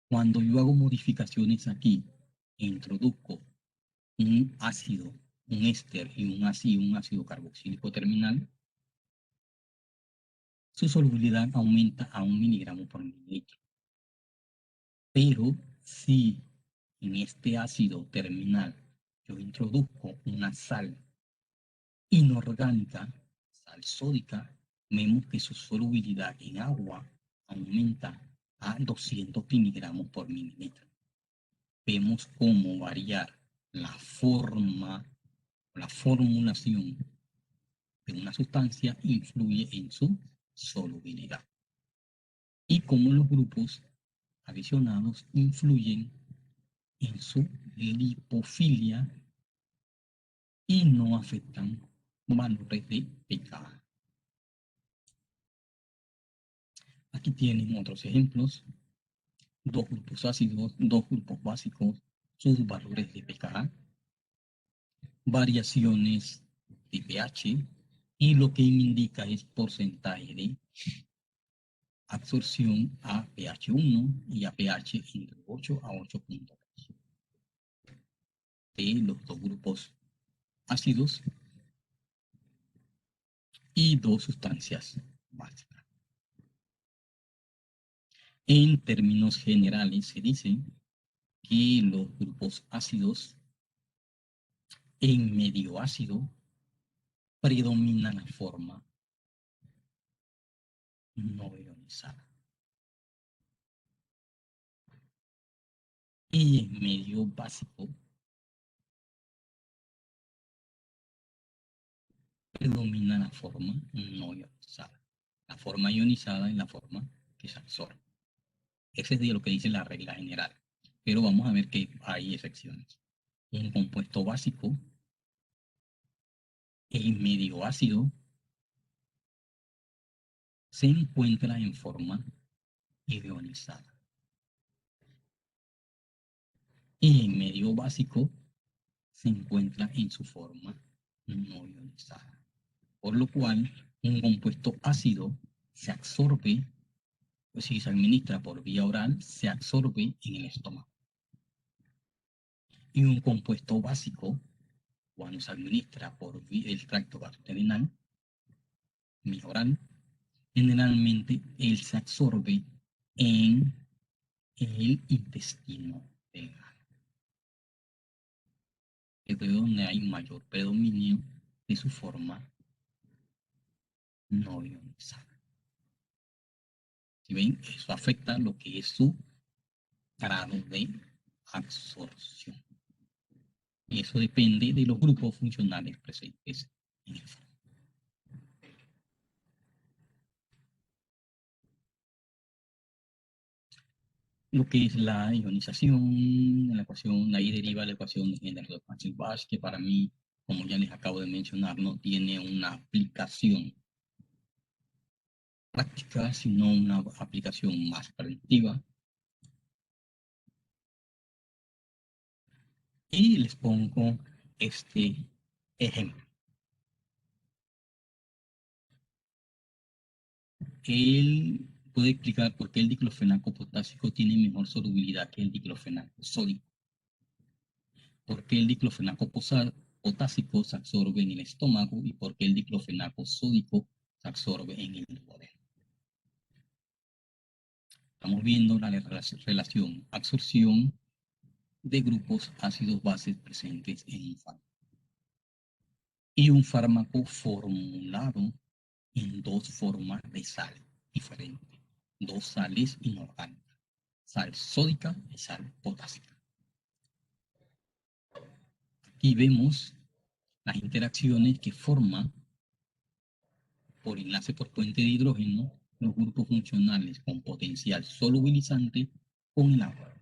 [SPEAKER 1] Cuando yo hago modificaciones aquí, introduzco un ácido, un éster y un ácido carboxílico terminal, su solubilidad aumenta a 1 miligramo por mililitro. Pero si en este ácido terminal yo introduzco una sal inorgánica, sal sódica, vemos que su solubilidad en agua aumenta a 200 miligramos por mililitro. Vemos cómo variar la forma, la formulación de una sustancia influye en su solubilidad. Y cómo los grupos adicionados influyen en su lipofilia y no afectan valores de pKa. Aquí tienen otros ejemplos. 2 grupos ácidos, 2 grupos básicos, sus valores de pKa, variaciones de pH, y lo que me indica es porcentaje de absorción a pH 1 y a pH entre 8 a 8.2 de los 2 grupos ácidos y 2 sustancias básicas. En términos generales se dice que los grupos ácidos en medio ácido predomina la forma no ionizada. Y en medio básico predomina la forma no ionizada. La forma ionizada es la forma que se absorbe. Ese es de lo que dice la regla general. Pero vamos a ver que hay excepciones. Un compuesto básico en medio ácido se encuentra en forma ionizada. Y en medio básico se encuentra en su forma no ionizada. Por lo cual, un compuesto ácido se absorbe, pues si se administra por vía oral, se absorbe en el estómago. Y un compuesto básico, cuando se administra por el tracto gastrointestinal, vía oral, generalmente él se absorbe en el intestino delgado. Es de donde hay mayor predominio de su forma no ionizada. Si ven, eso afecta lo que es su grado de absorción. Y eso depende de los grupos funcionales presentes en el flujo. Lo que es la ionización, la ecuación, de ahí deriva la ecuación de General-Maxwell-Bash, que para mí, como ya les acabo de mencionar, no tiene una aplicación práctica, sino una aplicación más preventiva. Y les pongo este ejemplo. Él puede explicar por qué el diclofenaco potásico tiene mejor solubilidad que el diclofenaco sódico. ¿Por qué el diclofenaco potásico se absorbe en el estómago y por qué el diclofenaco sódico se absorbe en el duodeno. Estamos viendo la relación absorción de grupos ácidos bases presentes en un fármaco. Y un fármaco formulado en dos formas de sal diferentes, dos sales inorgánicas, sal sódica y sal potásica. Aquí vemos las interacciones que forman por enlace por puente de hidrógeno los grupos funcionales con potencial solubilizante con el agua.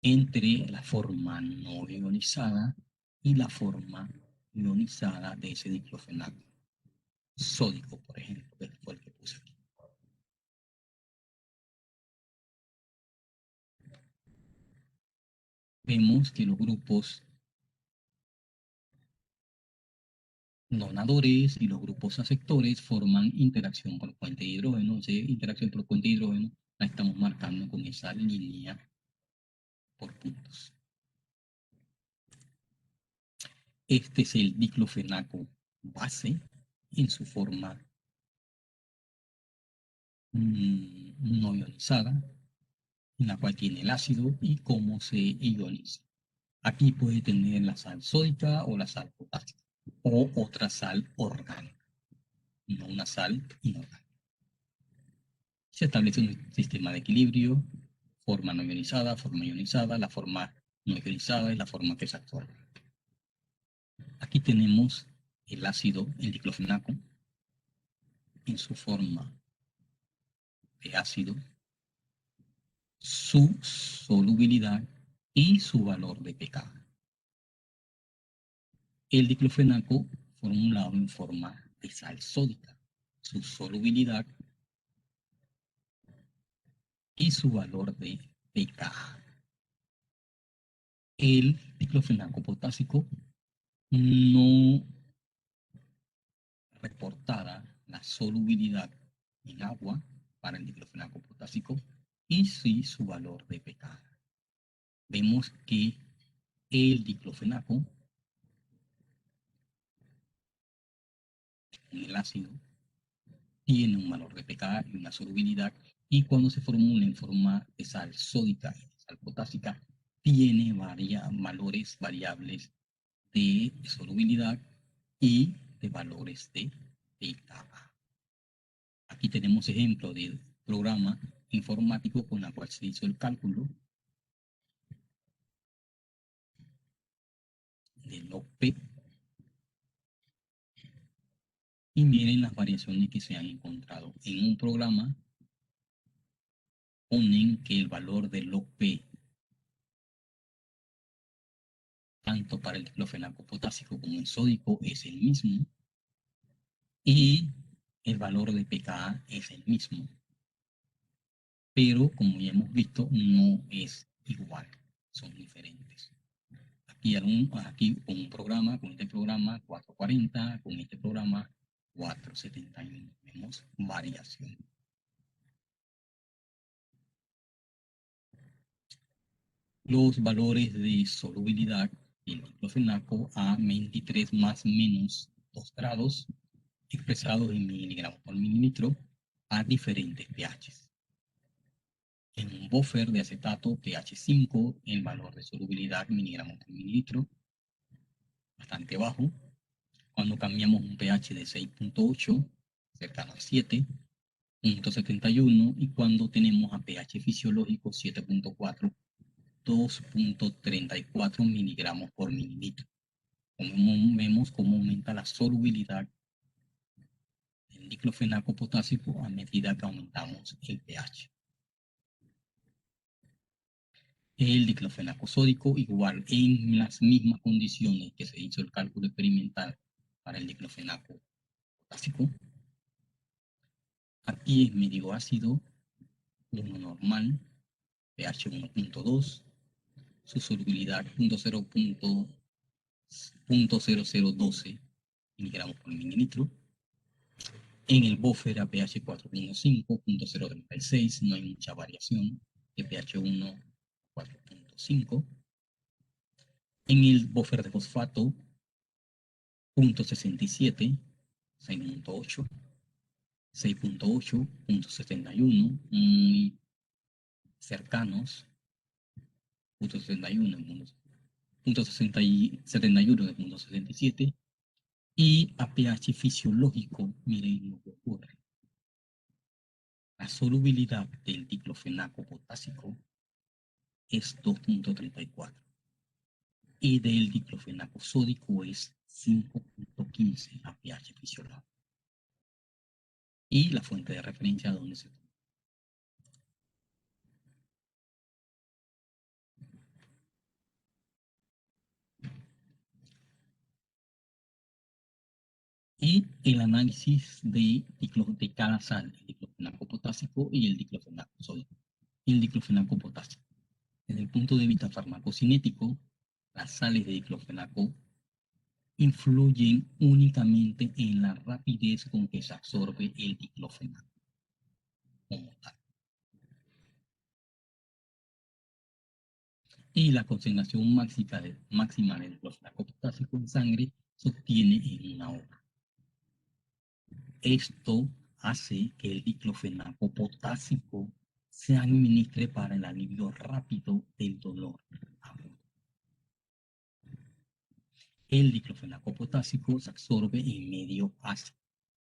[SPEAKER 1] Entre la forma no ionizada y la forma ionizada de ese diclofenaco sódico, por ejemplo, que fue el que puse aquí. Vemos que los grupos donadores y los grupos aceptores forman interacción por puente de hidrógeno. Esa interacción por puente de hidrógeno la estamos marcando con esa línea por puntos. Este es el diclofenaco base en su forma no ionizada, en la cual tiene el ácido y cómo se ioniza. Aquí puede tener la sal sódica o la sal potásica o otra sal orgánica, no una sal inorgánica. Se establece un sistema de equilibrio, forma no ionizada, la forma no ionizada y la forma que se absorbe. Aquí tenemos el ácido, el diclofenaco, en su forma de ácido, su solubilidad y su valor de pK. El diclofenaco formulado en forma de sal sódica, su solubilidad y su valor de pK. El diclofenaco potásico no reportada la solubilidad en agua para el diclofenaco potásico y sí su valor de pK. Vemos que el diclofenaco en el ácido tiene un valor de pK y una solubilidad, y cuando se formula en forma de sal sódica y sal potásica tiene valores variables de solubilidad y de valores de pK. Aquí tenemos ejemplo del programa informático con el cual se hizo el cálculo del log-P. Y miren las variaciones que se han encontrado. En un programa ponen que el valor del log-P, tanto para el diclofenaco potásico como el sódico, es el mismo. Y el valor de pKa es el mismo. Pero, como ya hemos visto, no es igual. Son diferentes. Aquí con un programa, con este programa 440, con este programa 471. Vemos variación. Los valores de solubilidad del diclofenaco a 23 más menos 2 grados, expresados en miligramos por mililitro, a diferentes pHs. En un buffer de acetato pH 5, el valor de solubilidad miligramos por mililitro, bastante bajo. Cuando cambiamos un pH de 6.8, cercano a 7, 0.71, y cuando tenemos a pH fisiológico 7.4, 2.34 miligramos por mililitro. Como vemos cómo aumenta la solubilidad del diclofenaco potásico a medida que aumentamos el pH. El diclofenaco sódico, igual en las mismas condiciones que se hizo el cálculo experimental para el diclofenaco potásico. Aquí es medio ácido, 1 normal, pH 1.2, su solubilidad 0.0012 miligramos por mililitro. En el buffer a pH 4.5, 0.36, no hay mucha variación, de pH 1 4.5. En el buffer de fosfato, punto 67, 6.8, 6.8, punto 71, muy cercanos, punto 71 punto 71 de punto 67, y a pH fisiológico, miren lo que ocurre. La solubilidad del diclofenaco potásico es 2.34 y del diclofenaco sódico es 5.15 a pH fisiológico. Y la fuente de referencia donde se toma. Y el análisis de cada sal, el diclofenaco potásico y el diclofenaco sódico. Y el diclofenaco potásico. Desde el punto de vista farmacocinético, las sales de diclofenaco influyen únicamente en la rapidez con que se absorbe el diclofenaco como tal. Y la concentración máxima de diclofenaco potásico en sangre se obtiene en una hora. Esto hace que el diclofenaco potásico se administre para el alivio rápido del dolor agudo. El diclofenaco potásico se absorbe en medio ácido,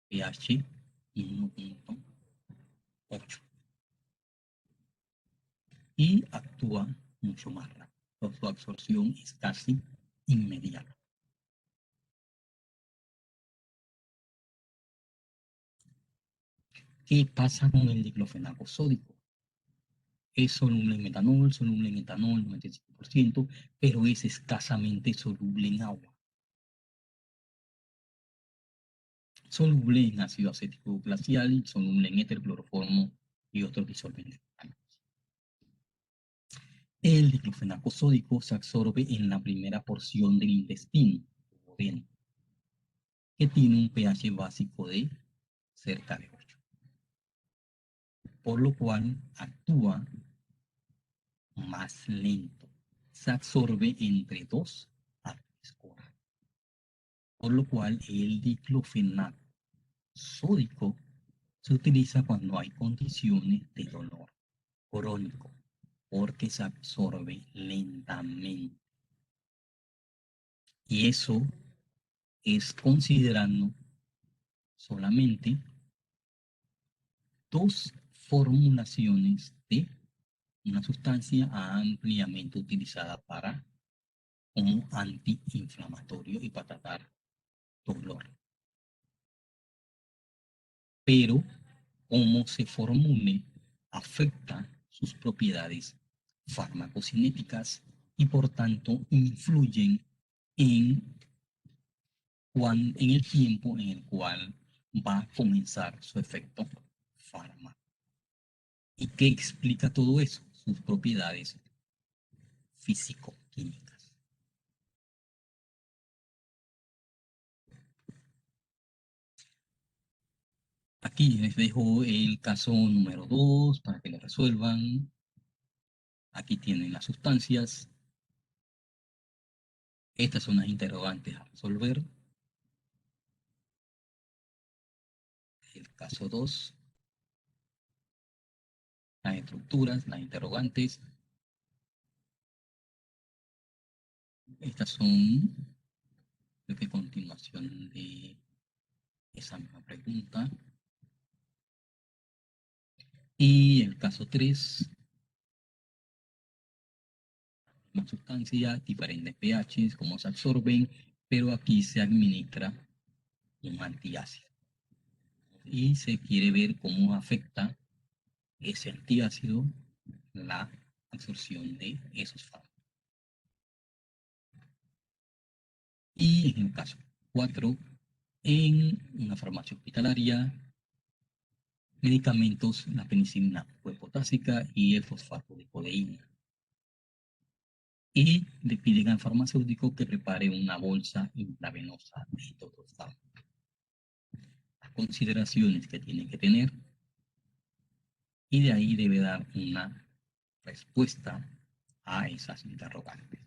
[SPEAKER 1] pH 1.8, y actúa mucho más rápido. Su absorción es casi inmediata. ¿Qué pasa con el diclofenaco sódico? Es soluble en metanol, soluble en etanol, 95%, pero es escasamente soluble en agua. Soluble en ácido acético glacial y soluble en éter, cloroformo y otros disolventes. El diclofenaco sódico se absorbe en la primera porción del intestino, que tiene un pH básico de cerca de 8, por lo cual actúa más lento. Se absorbe entre 2 a 3 horas, por lo cual el diclofenaco sódico se utiliza cuando hay condiciones de dolor crónico, porque se absorbe lentamente. Y eso es considerando solamente 2 formulaciones de una sustancia ampliamente utilizada como antiinflamatorio y para tratar dolor. Pero cómo se formule afecta sus propiedades farmacocinéticas y por tanto influyen en el tiempo en el cual va a comenzar su efecto fármaco. ¿Y qué explica todo eso? Sus propiedades físico-químicas. Aquí les dejo el caso número 2 para que lo resuelvan. Aquí tienen las sustancias. Estas son las interrogantes a resolver. El caso 2. Las estructuras, las interrogantes. Estas son de continuación de esa misma pregunta. Y el caso 3. Una sustancia, diferentes pHs, cómo se absorben, pero aquí se administra un antiácido. Y se quiere ver cómo afecta ese antiácido la absorción de esos fármacos. Y en el caso 4, en una farmacia hospitalaria, medicamentos, la penicilina potásica y el fosfato de codeína. Y le piden al farmacéutico que prepare una bolsa intravenosa de todos los fármacos. Las consideraciones que tiene que tener, y de ahí debe dar una respuesta a esas interrogantes.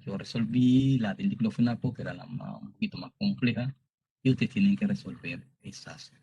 [SPEAKER 1] Yo resolví la del diclofenaco, que era la un poquito más compleja, y ustedes tienen que resolver esas